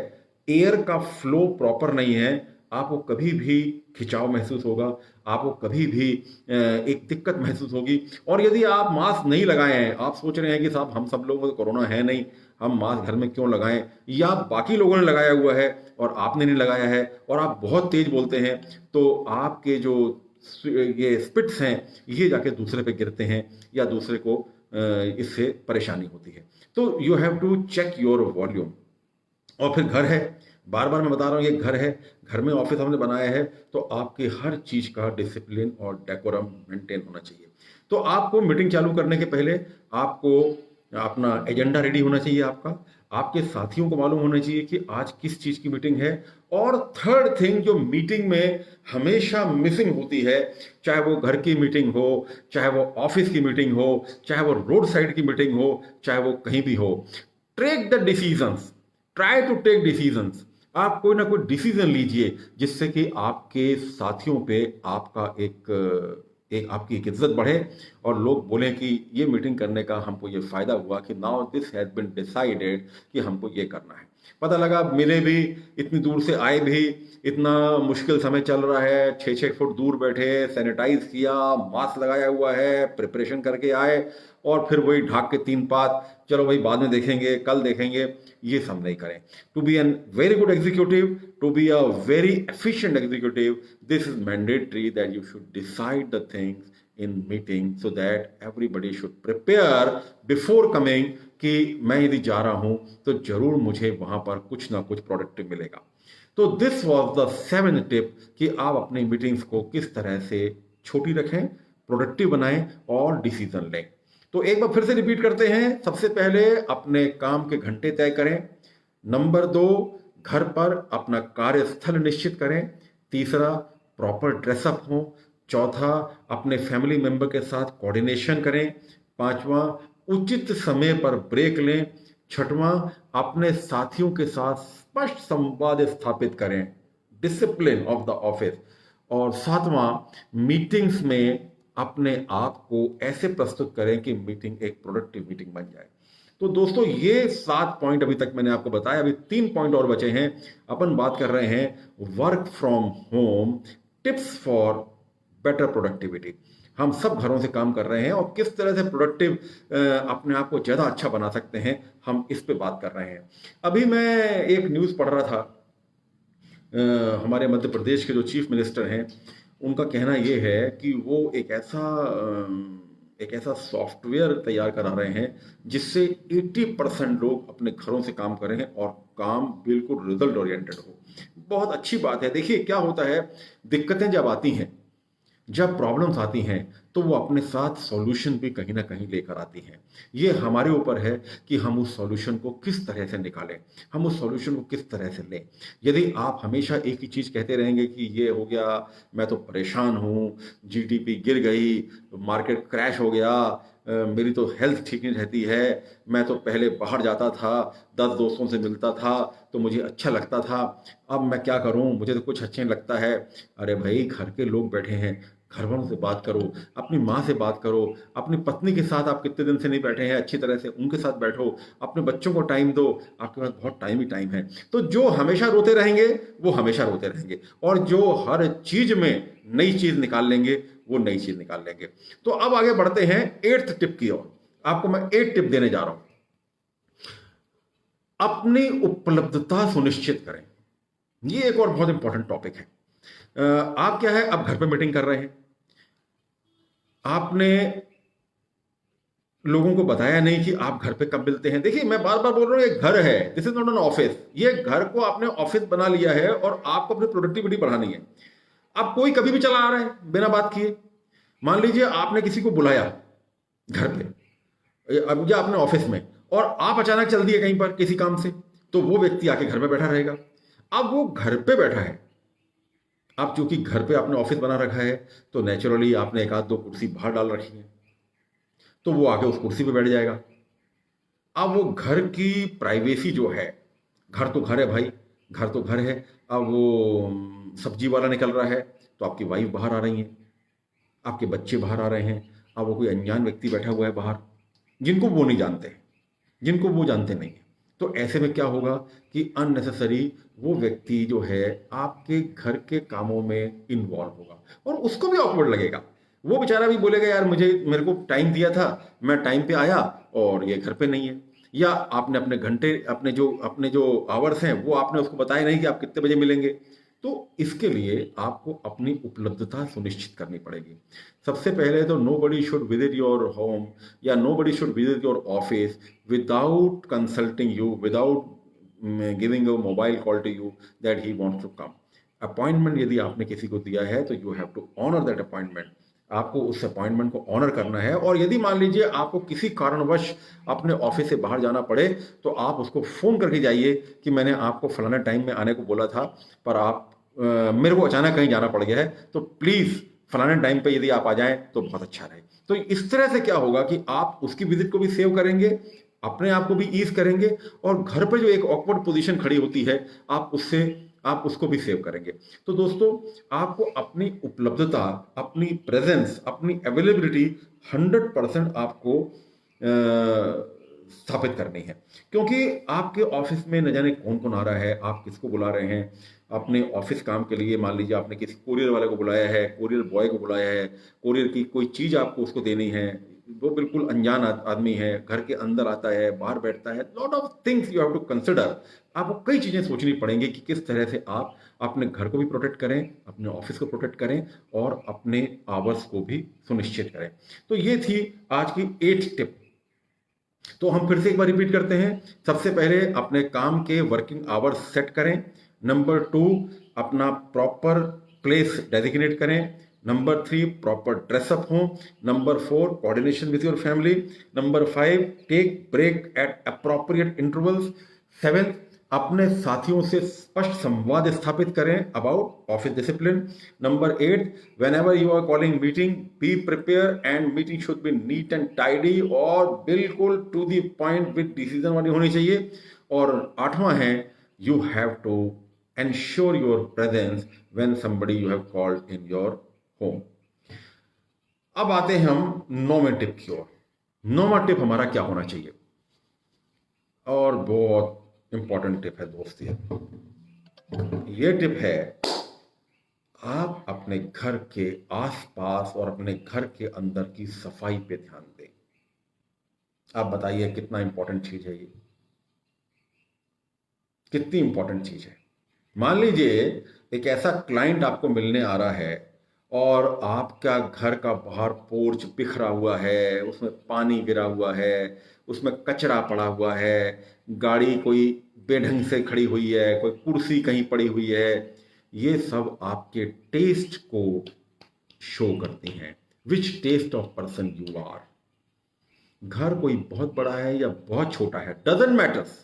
एयर का फ्लो प्रॉपर नहीं है, आपको कभी भी खिंचाव महसूस होगा, आपको कभी भी एक दिक्कत महसूस होगी। और यदि आप मास्क नहीं लगाए हैं, आप सोच रहे हैं कि साहब हम सब लोगों को कोरोना है नहीं, हम मास्क घर में क्यों लगाएं, या बाकी लोगों ने लगाया हुआ है और आपने नहीं लगाया है, और आप बहुत तेज बोलते हैं, तो आपके जो ये स्पिट्स हैं ये जाके दूसरे पे गिरते हैं या दूसरे को इससे परेशानी होती है। तो you have to check your volume. और फिर घर है, बार बार मैं बता रहा हूँ ये घर है, घर में ऑफिस हमने बनाया है, तो आपके हर चीज का डिसिप्लिन और डेकोरम मेंटेन होना चाहिए। तो आपको मीटिंग चालू करने के पहले आपको अपना एजेंडा रेडी होना चाहिए, आपके साथियों को मालूम होना चाहिए कि आज किस चीज की मीटिंग है। और थर्ड थिंग जो मीटिंग में हमेशा मिसिंग होती है, चाहे वो घर की मीटिंग हो, चाहे वो ऑफिस की मीटिंग हो, चाहे वो रोड साइड की मीटिंग हो, चाहे वो कहीं भी हो, take the decisions, try to take decisions. आप कोई ना कोई डिसीजन लीजिए जिससे कि आपके साथियों पे आपका एक आपकी एक इज्जत बढ़े और लोग बोलें कि ये मीटिंग करने का हमको ये फायदा हुआ कि now this has been decided कि हमको ये करना है। पता लगा मिले भी, इतनी दूर से आए भी, इतना मुश्किल समय चल रहा है, 6-6 फुट दूर बैठे, सैनिटाइज किया, मास्क लगाया हुआ है, प्रिपरेशन करके आए, और फिर वही ढाक के 3 बात, चलो भाई बाद में देखेंगे, कल देखेंगे, ये सब नहीं करें। To be an very good executive, to be a very efficient executive, this is mandatory that you should decide the things in meeting so that everybody should prepare before coming कि मैं यदि जा रहा हूं तो जरूर मुझे वहां पर कुछ ना कुछ प्रोडक्टिव मिलेगा। तो this was the 7th tip कि आप अपनी मीटिंग्स को किस तरह से छोटी रखें, प्रोडक्टिव बनाएं और डिसीजन लें। तो एक बार फिर से रिपीट करते हैं। सबसे पहले अपने काम के घंटे तय करें। नंबर 2, घर पर अपना कार्यस्थल निश्चित करें। तीसरा, प्रॉपर ड्रेसअप हो। चौथा, अपने फैमिली मेंबर के साथ कोऑर्डिनेशन करें। पांचवा, उचित समय पर ब्रेक लें। छठवां, अपने साथियों के साथ स्पष्ट संवाद स्थापित करें, डिसिप्लिन ऑफ द ऑफिस। और सातवां, मीटिंग्स में अपने आप को ऐसे प्रस्तुत करें कि मीटिंग एक प्रोडक्टिव मीटिंग बन जाए। तो दोस्तों, ये 7 पॉइंट अभी तक मैंने आपको बताया। अभी 3 पॉइंट और बचे हैं। अपन बात कर रहे हैं work from home, tips for better productivity. हम सब घरों से काम कर रहे हैं और किस तरह से प्रोडक्टिव अपने आप को ज़्यादा अच्छा बना सकते हैं, हम इस पे बात कर रहे हैं। अभी मैं एक न्यूज़ पढ़ रहा था, हमारे मध्य प्रदेश के जो चीफ मिनिस्टर हैं, उनका कहना ये है कि वो एक ऐसा सॉफ्टवेयर तैयार करा रहे हैं जिससे 80% लोग अपने घरों से काम करें और काम बिल्कुल रिजल्ट ओरिएंटेड हो। बहुत अच्छी बात है। देखिए क्या होता है, दिक्कतें जब आती हैं, जब प्रॉब्लम्स आती हैं, तो वो अपने साथ सॉल्यूशन भी कहीं ना कहीं लेकर आती हैं। ये हमारे ऊपर है कि हम उस सॉल्यूशन को किस तरह से निकालें, हम उस सॉल्यूशन को किस तरह से लें। यदि आप हमेशा एक ही चीज़ कहते रहेंगे कि ये हो गया, मैं तो परेशान हूँ, जीडीपी गिर गई, मार्केट क्रैश हो गया, मेरी तो हेल्थ ठीक नहीं रहती है, मैं तो पहले बाहर जाता था, 10 दोस्तों से मिलता था तो मुझे अच्छा लगता था, अब मैं क्या करूं, मुझे तो कुछ अच्छा नहीं लगता है। अरे भाई, घर के लोग बैठे हैं, घर वालों से बात करो, अपनी माँ से बात करो, अपनी पत्नी के साथ आप कितने दिन से नहीं बैठे हैं, अच्छी तरह से उनके साथ बैठो, अपने बच्चों को टाइम दो, आपके पास बहुत टाइम ही टाइम है। तो जो हमेशा रोते रहेंगे वो हमेशा रोते रहेंगे, और जो हर चीज में नई चीज निकाल लेंगे वो नई चीज निकाल लेंगे। तो अब आगे बढ़ते हैं 8th टिप की ओर। आपको मैं 8 टिप देने जा रहा हूं। अपनी उपलब्धता सुनिश्चित करें। ये एक और बहुत इंपॉर्टेंट टॉपिक है। आप क्या है, आप घर पे मीटिंग कर रहे हैं, आपने लोगों को बताया नहीं कि आप घर पे कब मिलते हैं। देखिए, मैं बार बार बोल रहा हूं, ये घर है, this is not an office. ये घर को आपने ऑफिस बना लिया है और आपको अपनी प्रोडक्टिविटी बढ़ानी है। अब कोई कभी भी चला आ रहा है बिना बात किए। मान लीजिए आपने किसी को बुलाया घर पे, अब या अपने ऑफिस में, और आप अचानक चल दिए कहीं पर किसी काम से, तो वो व्यक्ति आके घर में बैठा रहेगा। अब वो घर पे बैठा है, आप चूंकि घर पे आपने ऑफिस बना रखा है, तो नेचुरली आपने एक आध दो कुर्सी बाहर डाल रखी है, तो वो आके उस कुर्सी पे बैठ जाएगा। अब वो घर की प्राइवेसी जो है, घर तो घर है भाई, घर तो घर है। अब वो सब्जी वाला निकल रहा है तो आपकी वाइफ बाहर आ रही है, आपके बच्चे बाहर आ रहे हैं, अब वो कोई अनजान व्यक्ति बैठा हुआ है बाहर, जिनको वो नहीं जानते, जिनको वो जानते नहीं है। तो ऐसे में क्या होगा कि अननेसेसरी वो व्यक्ति जो है आपके घर के कामों में इन्वॉल्व होगा, और उसको भी ऑकवर्ड लगेगा। वो बेचारा भी बोलेगा, यार मेरे को टाइम दिया था, मैं टाइम पे आया और ये घर पे नहीं है। या आपने अपने घंटे, अपने जो आवर्स हैं, वो आपने उसको बताया नहीं कि आप कितने बजे मिलेंगे। तो इसके लिए आपको अपनी उपलब्धता सुनिश्चित करनी पड़ेगी। सबसे पहले तो nobody should visit your home या nobody should visit your office without consulting you, without giving a mobile call to you that he wants to come. Appointment यदि आपने किसी को दिया है तो you have to honour that appointment. आपको उस अपॉइंटमेंट को ऑनर करना है। और यदि मान लीजिए आपको किसी कारणवश अपने ऑफिस से बाहर जाना पड़े, तो आप उसको फोन करके जाइए कि मैंने आपको फलाना टाइम में आने को बोला था, पर आप मेरे को अचानक कहीं जाना पड़ गया है, तो प्लीज फलाने टाइम पे यदि आप आ जाएं तो बहुत अच्छा रहे। तो इस तरह से क्या होगा कि आप उसकी विजिट को भी सेव करेंगे, अपने आप को भी ईज करेंगे, और घर पर जो एक ऑकवर्ड पोजीशन खड़ी होती है आप उसको भी सेव करेंगे। तो दोस्तों, आपको अपनी उपलब्धता, अपनी प्रेजेंस, अपनी अवेलेबिलिटी 100% आपको स्थापित करनी है, क्योंकि आपके ऑफिस में न जाने कौन कौन आ रहा है, आप किसको बुला रहे हैं अपने ऑफिस काम के लिए। मान लीजिए आपने किसी कोरियर वाले को बुलाया है, कोरियर बॉय को बुलाया है, कोरियर की कोई चीज़ आपको उसको देनी है, वो बिल्कुल अनजान आदमी है, घर के अंदर आता है, बाहर बैठता है, lot of things you have to consider. आपको कई चीज़ें सोचनी पड़ेंगी कि किस तरह से आप अपने घर को भी प्रोटेक्ट करें, अपने ऑफिस को प्रोटेक्ट करें और अपने आवर्स को भी सुनिश्चित करें। तो ये थी आज की 8 टिप। तो हम फिर से एक बार रिपीट करते हैं। सबसे पहले अपने काम के वर्किंग आवर्स सेट करें। नंबर 2, अपना प्रॉपर प्लेस डेजिग्नेट करें। नंबर 3, प्रॉपर ड्रेसअप हो। Number 4, coordination with your family. Number 5, take break at appropriate intervals. 7, अपने साथियों से स्पष्ट संवाद स्थापित करें about office discipline. Number 8, whenever you are calling meeting, be prepare and meeting should be neat and tidy, और बिल्कुल to the point with decision वाली होनी चाहिए। और 8वां है, you have to ensure your presence when somebody you have called in your home. अब आते हैं हम 9वें टिप की ओर। 9वां टिप हमारा क्या होना चाहिए, और बहुत इंपॉर्टेंट टिप है दोस्त। ये टिप है, आप अपने घर के आसपास और अपने घर के अंदर की सफाई पे ध्यान दें। आप बताइए कितना इंपॉर्टेंट चीज है ये, कितनी इंपॉर्टेंट चीज है। मान लीजिए एक ऐसा क्लाइंट आपको मिलने आ रहा है और आपका घर का बाहर पोर्च बिखरा हुआ है, उसमें पानी गिरा हुआ है, उसमें कचरा पड़ा हुआ है, गाड़ी कोई बेढंग से खड़ी हुई है, कोई कुर्सी कहीं पड़ी हुई है। ये सब आपके टेस्ट को शो करती हैं, which taste of person you are. घर कोई बहुत बड़ा है या बहुत छोटा है, doesn't matters,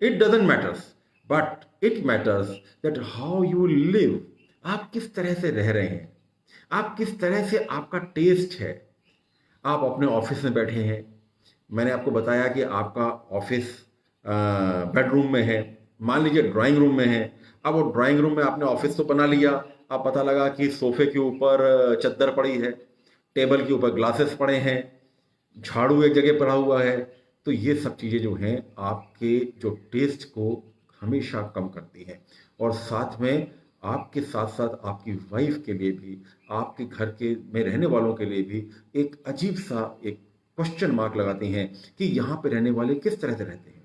it doesn't matters, but it matters that how you live. आप किस तरह से रह रहे हैं, आप किस तरह से, आपका टेस्ट है। आप अपने ऑफिस में बैठे हैं, मैंने आपको बताया कि आपका ऑफिस बेडरूम में है, मान लीजिए ड्राइंग रूम में है। अब वो ड्राइंग रूम में आपने ऑफिस तो बना लिया, अब पता लगा कि सोफे के ऊपर चद्दर पड़ी है, टेबल के ऊपर ग्लासेस पड़े हैं, झाड़ू एक जगह पड़ा हुआ है। तो ये सब चीज़ें जो हैं आपके जो टेस्ट को हमेशा कम करती हैं, और साथ में आपके साथ साथ आपकी वाइफ के लिए भी, आपके घर के में रहने वालों के लिए भी एक अजीब सा एक क्वेश्चन मार्क लगाती हैं कि यहाँ पे रहने वाले किस तरह से रहते हैं।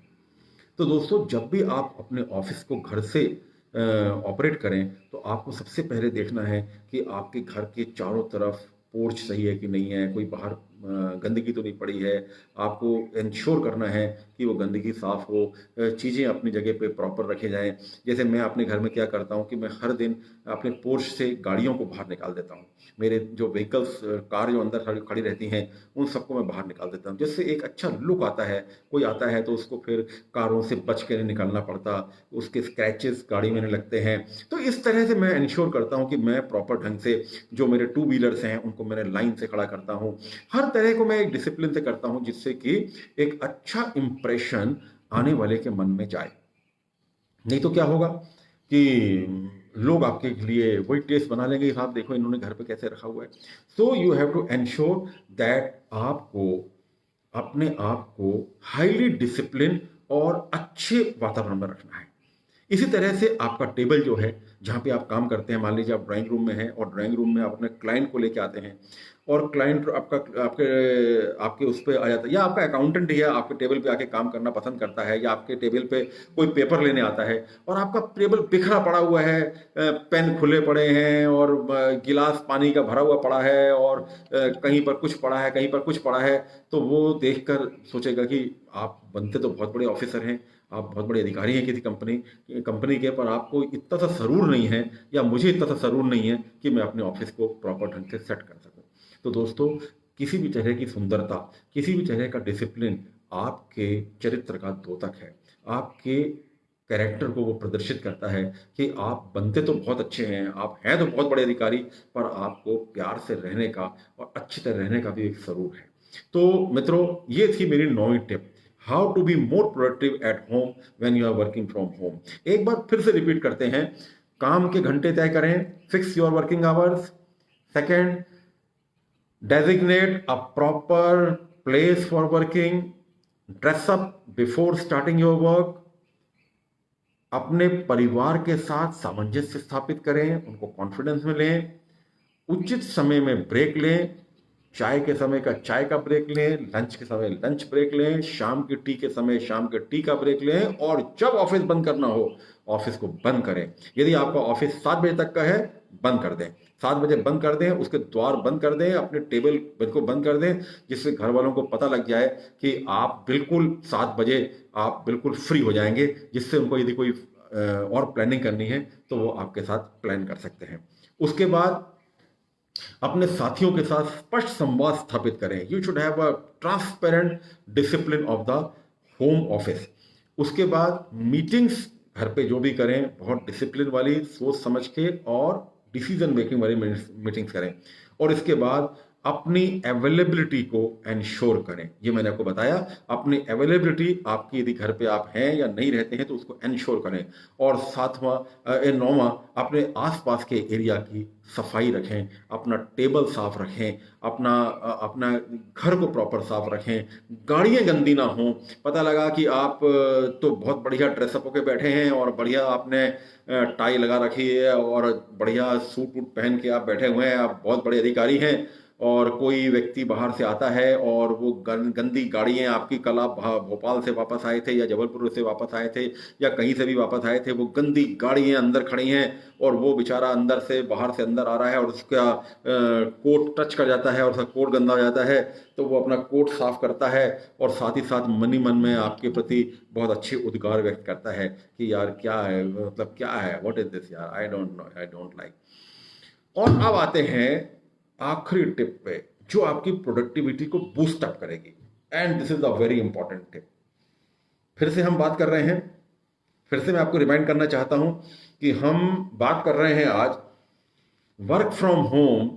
तो दोस्तों, जब भी आप अपने ऑफिस को घर से ऑपरेट करें तो आपको सबसे पहले देखना है कि आपके घर के चारों तरफ पोर्च सही है कि नहीं है, कोई बाहर गंदगी तो नहीं पड़ी है। आपको इंश्योर करना है कि वो गंदगी साफ़ हो, चीज़ें अपनी जगह पे प्रॉपर रखे जाएं। जैसे मैं अपने घर में क्या करता हूँ कि मैं हर दिन अपने पोर्च से गाड़ियों को बाहर निकाल देता हूँ। मेरे जो व्हीकल्स, कार जो अंदर खड़ी रहती हैं, उन सबको मैं बाहर निकाल देता हूँ, जिससे एक अच्छा लुक आता है। कोई आता है तो उसको फिर कारों से बच के नहीं निकालना पड़ता, उसके स्क्रैचेस गाड़ी में नहीं लगते हैं। तो इस तरह से मैं इंश्योर करता हूँ कि मैं प्रॉपर ढंग से जो मेरे 2 व्हीलर्स हैं उनको मैंने लाइन से खड़ा करता हूँ। हर तरह को मैं एक डिसिप्लिन से करता हूँ, जिससे कि एक अच्छा इंप्रेशन आने वाले के मन में जाए। नहीं तो क्या होगा कि लोग आपके लिए वही टेस्ट बना लेंगे, आप देखो इन्होंने घर पे कैसे रखा हुआ है। So you have to ensure that आपको अपने आप को हाईली डिसिप्लिन और अच्छे वातावरण में रखना है। इसी तरह से आपका टेबल जो है, जहाँ पे आप काम करते हैं, मान लीजिए आप ड्राइंग रूम में हैं और ड्राइंग रूम में आप अपने क्लाइंट को लेके आते हैं, और क्लाइंट आपका आपके आपके उस पर आ जाता है, या आपका अकाउंटेंट ही है आपके टेबल पे आके काम करना पसंद करता है, या आपके टेबल पे कोई पेपर लेने आता है और आपका टेबल बिखरा पड़ा हुआ है, पेन खुले पड़े हैं और गिलास पानी का भरा हुआ पड़ा है, और कहीं पर कुछ पड़ा है, कहीं पर कुछ पड़ा है। तो वो देखकर सोचेगा कि आप बनते तो बहुत बड़े ऑफिसर हैं, आप बहुत बड़े अधिकारी हैं किसी कंपनी के, पर आपको इतना सा सरूर नहीं है, या मुझे इतना सा सरूर नहीं है कि मैं अपने ऑफिस को प्रॉपर ढंग से सेट कर सकूं। तो दोस्तों, किसी भी तरह की सुंदरता, किसी भी तरह का डिसिप्लिन आपके चरित्र का द्योतक है। आपके कैरेक्टर को वो प्रदर्शित करता है कि आप बनते तो बहुत अच्छे हैं, आप हैं तो बहुत बड़े अधिकारी, पर आपको प्यार से रहने का और अच्छी तरह रहने का भी एक सरूर है। तो मित्रों, ये थी मेरी 9वीं tip, how to be more productive at home when you are working from home. एक बार फिर से रिपीट करते हैं। काम के घंटे तय करें, fix your working hours. Second, designate a proper place for working. Dress up before starting your work. अपने परिवार के साथ सामंजस्य स्थापित करें, उनको कॉन्फिडेंस में लें, उचित समय में ब्रेक लें, चाय के समय का चाय का ब्रेक लें, लंच के समय लंच ब्रेक लें, शाम की टी के समय शाम के टी का ब्रेक लें, और जब ऑफिस बंद करना हो ऑफिस को बंद करें। यदि आपका ऑफिस 7 बजे तक का है, बंद कर दें, 7 बजे बंद कर दें, उसके द्वार बंद कर दें, अपने टेबल को बंद कर दें, जिससे घर वालों को पता लग जाए कि आप बिल्कुल 7 बजे आप बिल्कुल फ्री हो जाएंगे, जिससे उनको यदि कोई और प्लानिंग करनी है तो वो आपके साथ प्लान कर सकते हैं। उसके बाद अपने साथियों के साथ स्पष्ट संवाद स्थापित करें। You should have a transparent discipline of the home office. उसके बाद मीटिंग्स घर पे जो भी करें बहुत डिसिप्लिन वाली, सोच समझ के और डिसीजन मेकिंग वाली मीटिंग्स करें। और इसके बाद अपनी अवेलेबिलिटी को एंश्योर करें। ये मैंने आपको बताया, अपनी अवेलेबिलिटी आपकी, यदि घर पे आप हैं या नहीं रहते हैं तो उसको एंश्योर करें। और नौवां, अपने आसपास के एरिया की सफाई रखें, अपना टेबल साफ रखें, अपना घर को प्रॉपर साफ रखें, गाड़ियां गंदी ना हो। पता लगा कि आप तो बहुत बढ़िया ड्रेसअप होके बैठे हैं और बढ़िया आपने टाई लगा रखी है और बढ़िया सूट वूट पहन के आप बैठे हुए हैं, आप बहुत बड़े अधिकारी हैं, और कोई व्यक्ति बाहर से आता है और वो गंदी गाड़ियाँ आपकी, कल आप भोपाल से वापस आए थे या जबलपुर से वापस आए थे या कहीं से भी वापस आए थे, वो गंदी गाड़ियाँ अंदर खड़ी हैं और वो बेचारा अंदर से बाहर से अंदर आ रहा है और उसका कोट टच कर जाता है और उसका कोट गंदा हो जाता है, तो वो अपना कोट साफ करता है और साथ ही साथ मन ही मन में आपके प्रति बहुत अच्छे उद्गार व्यक्त करता है कि यार क्या है, मतलब क्या है, व्हाट इज दिस यार, I don't know, I don't like. और अब आते हैं आखिरी टिप पे, जो आपकी प्रोडक्टिविटी को बूस्ट अप करेगी, and this is the very important tip. फिर से हम बात कर रहे हैं, फिर से मैं आपको रिमाइंड करना चाहता हूं कि हम बात कर रहे हैं आज work from home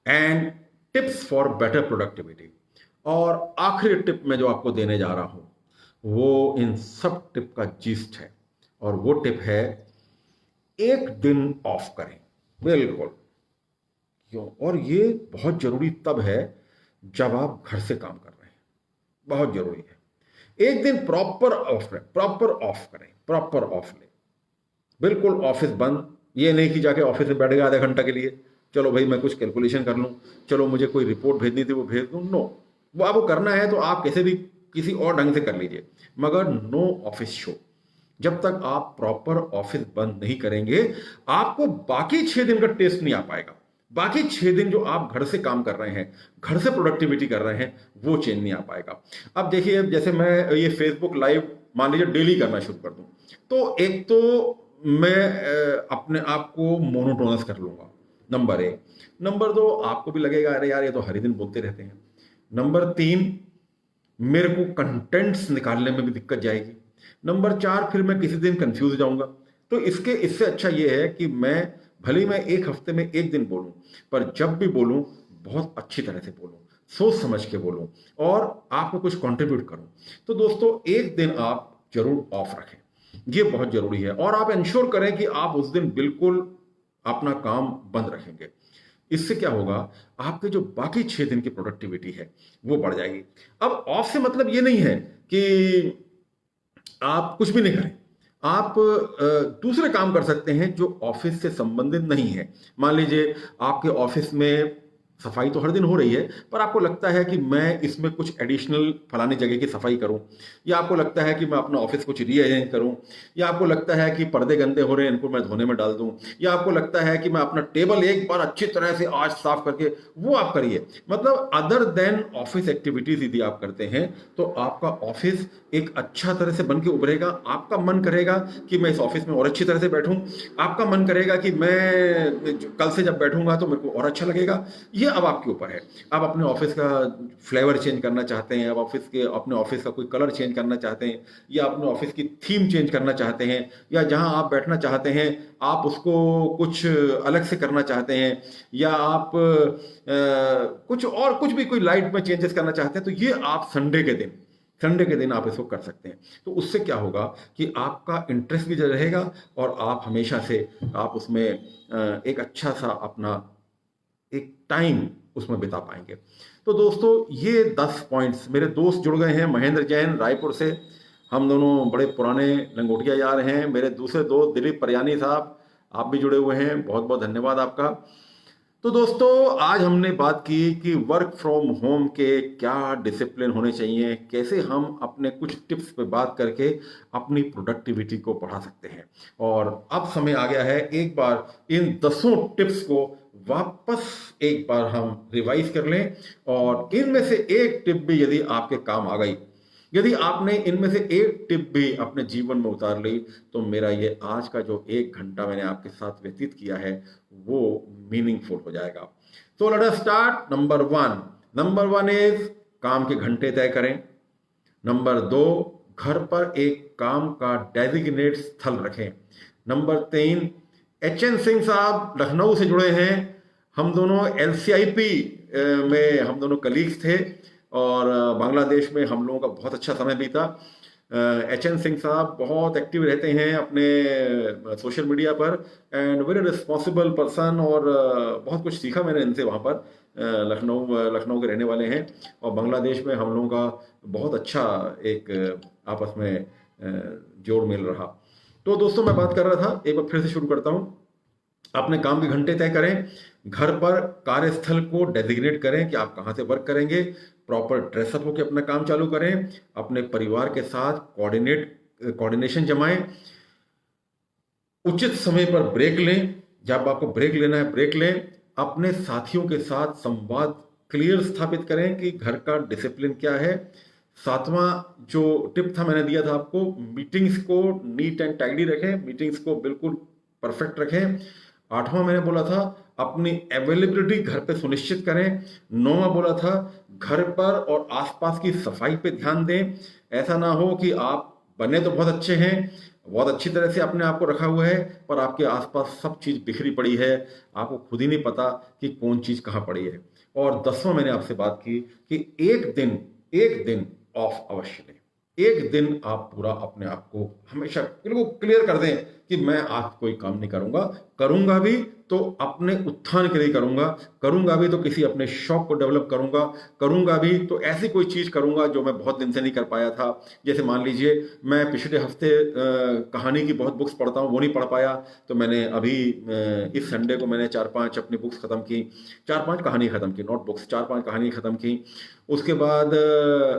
and tips for better productivity. और आखिरी टिप मैं जो आपको देने जा रहा हूं वो इन सब टिप का जीस्ट है, और वो टिप है एक दिन ऑफ करें। बिल्कुल, क्यों? और ये बहुत जरूरी तब है जब आप घर से काम कर रहे हैं, बहुत जरूरी है। एक दिन प्रॉपर ऑफ करें, प्रॉपर ऑफ करें, प्रॉपर ऑफ लें, बिल्कुल ऑफिस बंद। ये नहीं कि जाके ऑफिस में बैठ गए आधे घंटा के लिए, चलो भाई मैं कुछ कैलकुलेशन कर लूं, चलो मुझे कोई रिपोर्ट भेजनी थी वो भेज दूं। नो, वो आपको करना है तो आप कैसे भी किसी और ढंग से कर लीजिए, मगर नो ऑफिस शो। जब तक आप प्रॉपर ऑफिस बंद नहीं करेंगे, आपको बाकी 6 दिन का टेस्ट नहीं आ पाएगा। बाकी 6 दिन जो आप घर से काम कर रहे हैं, घर से प्रोडक्टिविटी कर रहे हैं, वो चेंज नहीं आ पाएगा। अब देखिए, जैसे मैं ये फेसबुक लाइव मान लीजिए डेली करना शुरू कर दूं, तो एक तो मैं अपने आप को मोनोटोनस कर लूंगा, नंबर 1। नंबर 2, आपको भी लगेगा अरे यार ये तो हर ही दिन बोलते रहते हैं। नंबर 3, मेरे को कंटेंट्स निकालने में भी दिक्कत जाएगी। नंबर 4, फिर मैं किसी दिन कंफ्यूज जाऊंगा। तो इससे अच्छा ये है कि भले ही मैं एक हफ्ते में एक दिन बोलूं, पर जब भी बोलूं बहुत अच्छी तरह से बोलूं, सोच समझ के बोलूं और आपको कुछ कंट्रीब्यूट करूं। तो दोस्तों, एक दिन आप जरूर ऑफ रखें, ये बहुत जरूरी है। और आप इंश्योर करें कि आप उस दिन बिल्कुल अपना काम बंद रखेंगे। इससे क्या होगा, आपके जो बाकी 6 दिन की प्रोडक्टिविटी है वो बढ़ जाएगी। अब ऑफ से मतलब ये नहीं है कि आप कुछ भी नहीं करें, आप दूसरे काम कर सकते हैं जो ऑफिस से संबंधित नहीं है। मान लीजिए आपके ऑफिस में सफाई तो हर दिन हो रही है, पर आपको लगता है कि मैं इसमें कुछ एडिशनल फलानी जगह की सफाई करूं, या आपको लगता है कि मैं अपना ऑफिस कुछ रीअरेंज करूं, या आपको लगता है कि पर्दे गंदे हो रहे हैं इनको मैं धोने में डाल दूं, या आपको लगता है कि मैं अपना टेबल एक बार अच्छी तरह से आज साफ करके, वो आप करिए। मतलब अदर देन ऑफिस एक्टिविटीज यदि आप करते हैं तो आपका ऑफिस एक अच्छा तरह से बन के उभरेगा। आपका मन करेगा कि मैं इस ऑफिस में और अच्छी तरह से बैठूं, आपका मन करेगा कि मैं कल से जब बैठूंगा तो मेरे को और अच्छा लगेगा। ये अब आपके ऊपर है। आप अपने ऑफिस का फ्लेवर चेंज करना चाहते हैं, आप अपने ऑफिस का कोई कलर चेंज करना चाहते हैं, या अपने ऑफिस की थीम चेंज करना चाहते हैं, या जहां आप बैठना चाहते हैं आप उसको कुछ अलग से करना चाहते हैं, या आप कुछ और कुछ भी कोई लाइट में चेंजेस करना चाहते हैं, तो ये आप संडे के दिन आप इसको कर सकते हैं। तो उससे क्या होगा कि आपका इंटरेस्ट भी रहेगा और आप हमेशा से आप उसमें एक अच्छा सा अपना एक टाइम उसमें बिता पाएंगे। तो दोस्तों ये 10 पॉइंट्स, मेरे दोस्त जुड़ गए हैं महेंद्र जैन रायपुर से, हम दोनों बड़े पुराने लंगोटिया यार हैं। मेरे दूसरे दोस्त दिलीप परयानी साहब, आप भी जुड़े हुए हैं, बहुत बहुत धन्यवाद आपका। तो दोस्तों आज हमने बात की कि वर्क फ्रॉम होम के क्या डिसिप्लिन होने चाहिए, कैसे हम अपने कुछ टिप्स पे बात करके अपनी प्रोडक्टिविटी को बढ़ा सकते हैं। और अब समय आ गया है एक बार इन 10 टिप्स को वापस एक बार हम रिवाइज कर लें, और इनमें से एक टिप भी यदि आपके काम आ गई, यदि आपने इनमें से एक टिप भी अपने जीवन में उतार ली, तो मेरा ये आज का जो 1 घंटा मैंने आपके साथ व्यतीत किया है वो मीनिंगफुल हो जाएगा। तो let us start. Number one is काम के घंटे तय करें। नंबर 2, घर पर एक काम का डेजिग्नेट स्थल रखें। नंबर 3, HN सिंह साहब लखनऊ से जुड़े हैं, हम दोनों LCIP में हम दोनों कलीग्स थे, और बांग्लादेश में हम लोगों का बहुत अच्छा समय बीता। HN सिंह साहब बहुत एक्टिव रहते हैं अपने सोशल मीडिया पर, एंड वेरी रिस्पॉन्सिबल पर्सन, और बहुत कुछ सीखा मैंने इनसे वहाँ पर। लखनऊ के रहने वाले हैं, और बांग्लादेश में हम लोगों का बहुत अच्छा एक आपस में जोड़ मेल रहा। तो दोस्तों मैं बात कर रहा था, एक बार फिर से शुरू करता हूँ। अपने काम के घंटे तय करें, घर पर कार्यस्थल को डेजिग्नेट करें कि आप कहाँ से वर्क करेंगे, प्रॉपर ड्रेसअप होकर अपना काम चालू करें, अपने परिवार के साथ कोऑर्डिनेशन जमाएं, उचित समय पर ब्रेक लें, जब आपको ब्रेक लेना है ब्रेक लें, अपने साथियों के साथ संवाद क्लियर स्थापित करें कि घर का डिसिप्लिन क्या है। 7वां जो टिप था मैंने दिया था आपको, मीटिंग्स को नीट एंड टाइडी रखें, मीटिंग्स को बिल्कुल परफेक्ट रखें। 8वां मैंने बोला था अपनी अवेलेबिलिटी घर पे सुनिश्चित करें। 9वां बोला था घर पर और आसपास की सफाई पे ध्यान दें। ऐसा ना हो कि आप बने तो बहुत अच्छे हैं, बहुत अच्छी तरह से अपने आप को रखा हुआ है, पर आपके आसपास सब चीज बिखरी पड़ी है, आपको खुद ही नहीं पता कि कौन चीज कहाँ पड़ी है। और 10वां मैंने आपसे बात की कि एक दिन ऑफ अवश्य लें। एक दिन आप पूरा अपने आप को हमेशा बिल्कुल क्लियर कर दें कि मैं आज कोई काम नहीं करूंगा, करूंगा भी तो अपने उत्थान के लिए करूंगा, करूंगा भी तो किसी अपने शौक को डेवलप करूंगा, करूंगा भी तो ऐसी कोई चीज करूंगा जो मैं बहुत दिन से नहीं कर पाया था। जैसे मान लीजिए मैं पिछले हफ्ते कहानी की बहुत बुक्स पढ़ता हूँ, वो नहीं पढ़ पाया, तो मैंने अभी इस संडे को मैंने 4-5 अपनी बुक्स खत्म की, 4-5 कहानी खत्म की, नोट बुक्स 4-5 कहानी खत्म की। उसके बाद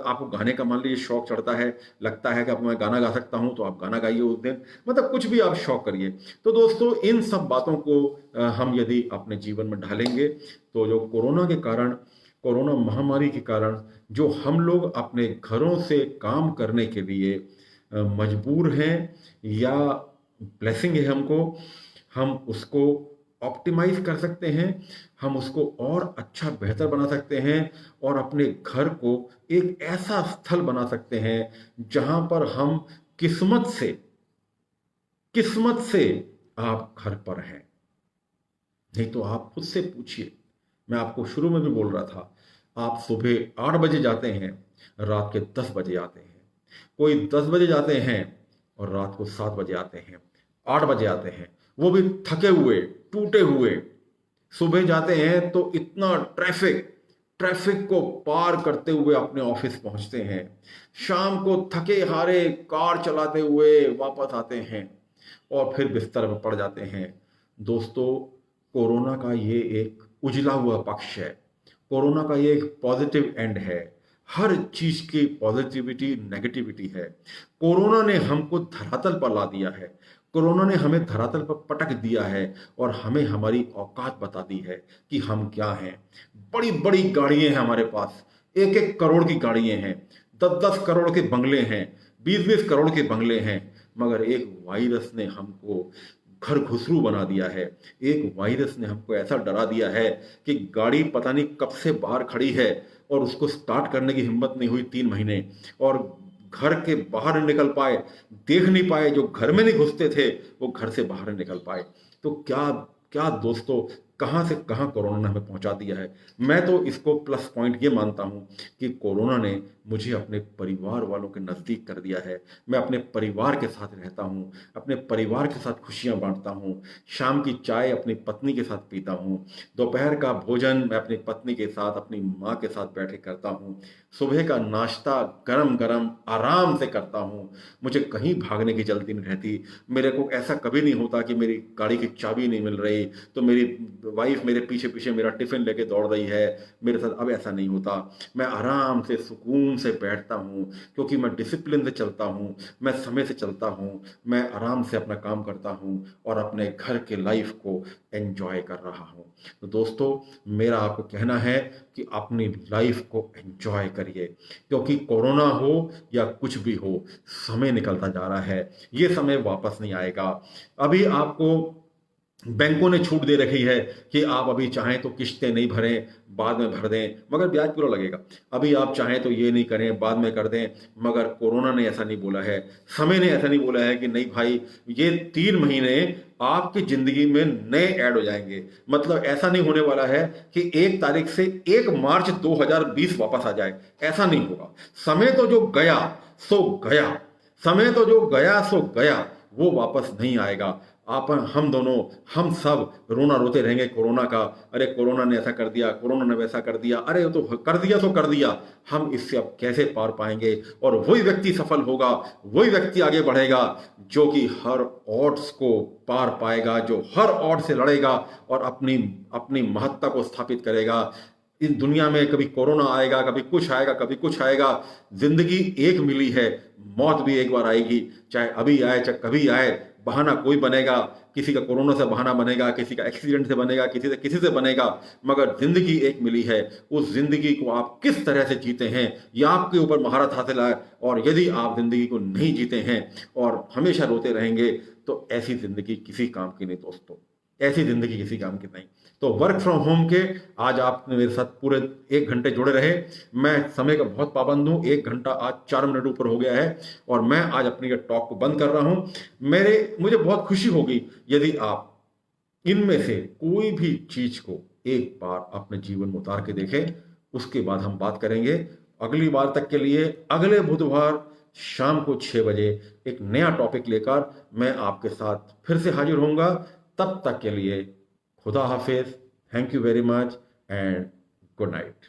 आपको गाने का मान लीजिए शौक चढ़ता है, लगता है कि अब मैं गाना गा सकता हूं, तो आप गाना गाइए उस दिन, मतलब कुछ भी आप शौक करिए। तो दोस्तों इन सब बातों को हम यदि अपने जीवन में ढालेंगे, तो जो कोरोना महामारी के कारण जो हम लोग अपने घरों से काम करने के लिए मजबूर हैं, या ब्लेसिंग है हमको, हम उसको ऑप्टिमाइज कर सकते हैं, हम उसको और अच्छा बेहतर बना सकते हैं, और अपने घर को एक ऐसा स्थल बना सकते हैं जहां पर हम किस्मत से आप घर पर हैं। नहीं तो आप खुद से पूछिए, मैं आपको शुरू में भी बोल रहा था, आप सुबह 8 बजे जाते हैं, रात के 10 बजे आते हैं। कोई 10 बजे जाते हैं और रात को 7 बजे आते हैं, 8 बजे आते हैं, वो भी थके हुए टूटे हुए। सुबह जाते हैं तो इतना ट्रैफिक को पार करते हुए अपने ऑफिस पहुंचते हैं, शाम को थके हारे कार चलाते हुए वापस आते हैं, और फिर बिस्तर में पड़ जाते हैं। दोस्तों कोरोना का ये एक उजला हुआ पक्ष है, कोरोना का ये एक पॉजिटिव एंड है। हर चीज की पॉजिटिविटी नेगेटिविटी है। कोरोना ने हमको धरातल पर ला दिया है, कोरोना ने हमें धरातल पर पटक दिया है, और हमें हमारी औकात बता दी है कि हम क्या हैं। बड़ी बड़ी गाड़ियां हैं हमारे पास, 1-1 करोड़ की गाड़ियां हैं, 10-10 करोड़ के बंगले हैं, 20-20 करोड़ के बंगले हैं, मगर एक वायरस ने हमको घर घुसरू बना दिया है। एक वायरस ने हमको ऐसा डरा दिया है कि गाड़ी पता नहीं कब से बाहर खड़ी है, और उसको स्टार्ट करने की हिम्मत नहीं हुई 3 महीने, और घर के बाहर नहीं निकल पाए, देख नहीं पाए, जो घर में नहीं घुसते थे वो घर से बाहर नहीं निकल पाए। तो क्या क्या दोस्तों कहाँ से कहाँ कोरोना ने हमें पहुंचा दिया है। मैं तो इसको प्लस पॉइंट ये मानता हूं कि कोरोना ने मुझे अपने परिवार वालों के नज़दीक कर दिया है। मैं अपने परिवार के साथ रहता हूं, अपने परिवार के साथ खुशियां बांटता हूं, शाम की चाय अपनी पत्नी के साथ पीता हूं, दोपहर का भोजन मैं अपनी पत्नी के साथ, अपनी माँ के साथ बैठे करता हूं, सुबह का नाश्ता गरम गरम आराम से करता हूं। मुझे कहीं भागने की जल्दी नहीं रहती। मेरे को ऐसा कभी नहीं होता कि मेरी गाड़ी की चाबी नहीं मिल रही तो मेरी वाइफ मेरे पीछे पीछे मेरा टिफिन लेके दौड़ रही है मेरे साथ। अब ऐसा नहीं होता। मैं आराम से सुकून से बैठता हूँ क्योंकि मैं डिसिप्लिन से चलता हूँ, मैं समय से चलता हूँ, मैं आराम से अपना काम करता हूँ और अपने घर के लाइफ को एंजॉय कर रहा हूँ। तो दोस्तों, मेरा आपको कहना है कि अपनी लाइफ को एंजॉय करिए, क्योंकि कोरोना हो या कुछ भी हो, समय निकलता जा रहा है। ये समय वापस नहीं आएगा। अभी आपको बैंकों ने छूट दे रखी है कि आप अभी चाहें तो किस्तें नहीं भरें, बाद में भर दें, मगर ब्याज पूरा लगेगा। अभी आप चाहें तो ये नहीं करें, बाद में कर दें, मगर कोरोना ने ऐसा नहीं बोला है, समय ने ऐसा नहीं बोला है कि नहीं भाई ये 3 महीने आपकी जिंदगी में नए ऐड हो जाएंगे। मतलब ऐसा नहीं होने वाला है कि 1 तारीख से 1 मार्च 2020 वापस आ जाए, ऐसा नहीं होगा। समय तो जो गया सो गया, समय तो जो गया सो गया, वो वापस नहीं आएगा। आप हम दोनों, हम सब रोना रोते रहेंगे कोरोना का, अरे कोरोना ने ऐसा कर दिया, कोरोना ने वैसा कर दिया, अरे वो तो कर दिया तो कर दिया। हम इससे अब कैसे पार पाएंगे? और वही व्यक्ति सफल होगा, वही व्यक्ति आगे बढ़ेगा जो कि हर ऑड्स को पार पाएगा, जो हर ऑड से लड़ेगा और अपनी अपनी महत्ता को स्थापित करेगा। इस दुनिया में कभी कोरोना आएगा, कभी कुछ आएगा, कभी कुछ आएगा। जिंदगी एक मिली है, मौत भी एक बार आएगी, चाहे अभी आए चाहे कभी आए। बहाना कोई बनेगा, किसी का कोरोना से बहाना बनेगा, किसी का एक्सीडेंट से बनेगा, किसी से बनेगा, मगर जिंदगी एक मिली है। उस जिंदगी को आप किस तरह से जीते हैं यह आपके ऊपर महारत हासिल है। और यदि आप जिंदगी को नहीं जीते हैं और हमेशा रोते रहेंगे तो ऐसी जिंदगी किसी काम की नहीं दोस्तों, ऐसी जिंदगी किसी काम की नहीं। तो वर्क फ्रॉम होम के आज आपने मेरे साथ पूरे 1 घंटे जुड़े रहे। मैं समय का बहुत पाबंद हूं, 1 घंटा आज 4 मिनट ऊपर हो गया है और मैं आज अपनी ये टॉक को बंद कर रहा हूं। मुझे बहुत खुशी होगी यदि आप इनमें से कोई भी चीज को एक बार अपने जीवन में उतार के देखें। उसके बाद हम बात करेंगे। अगली बार तक के लिए अगले बुधवार शाम को 6 बजे एक नया टॉपिक लेकर मैं आपके साथ फिर से हाजिर होऊंगा। तब तक के लिए खुदा हाफिज, thank you very much and good night.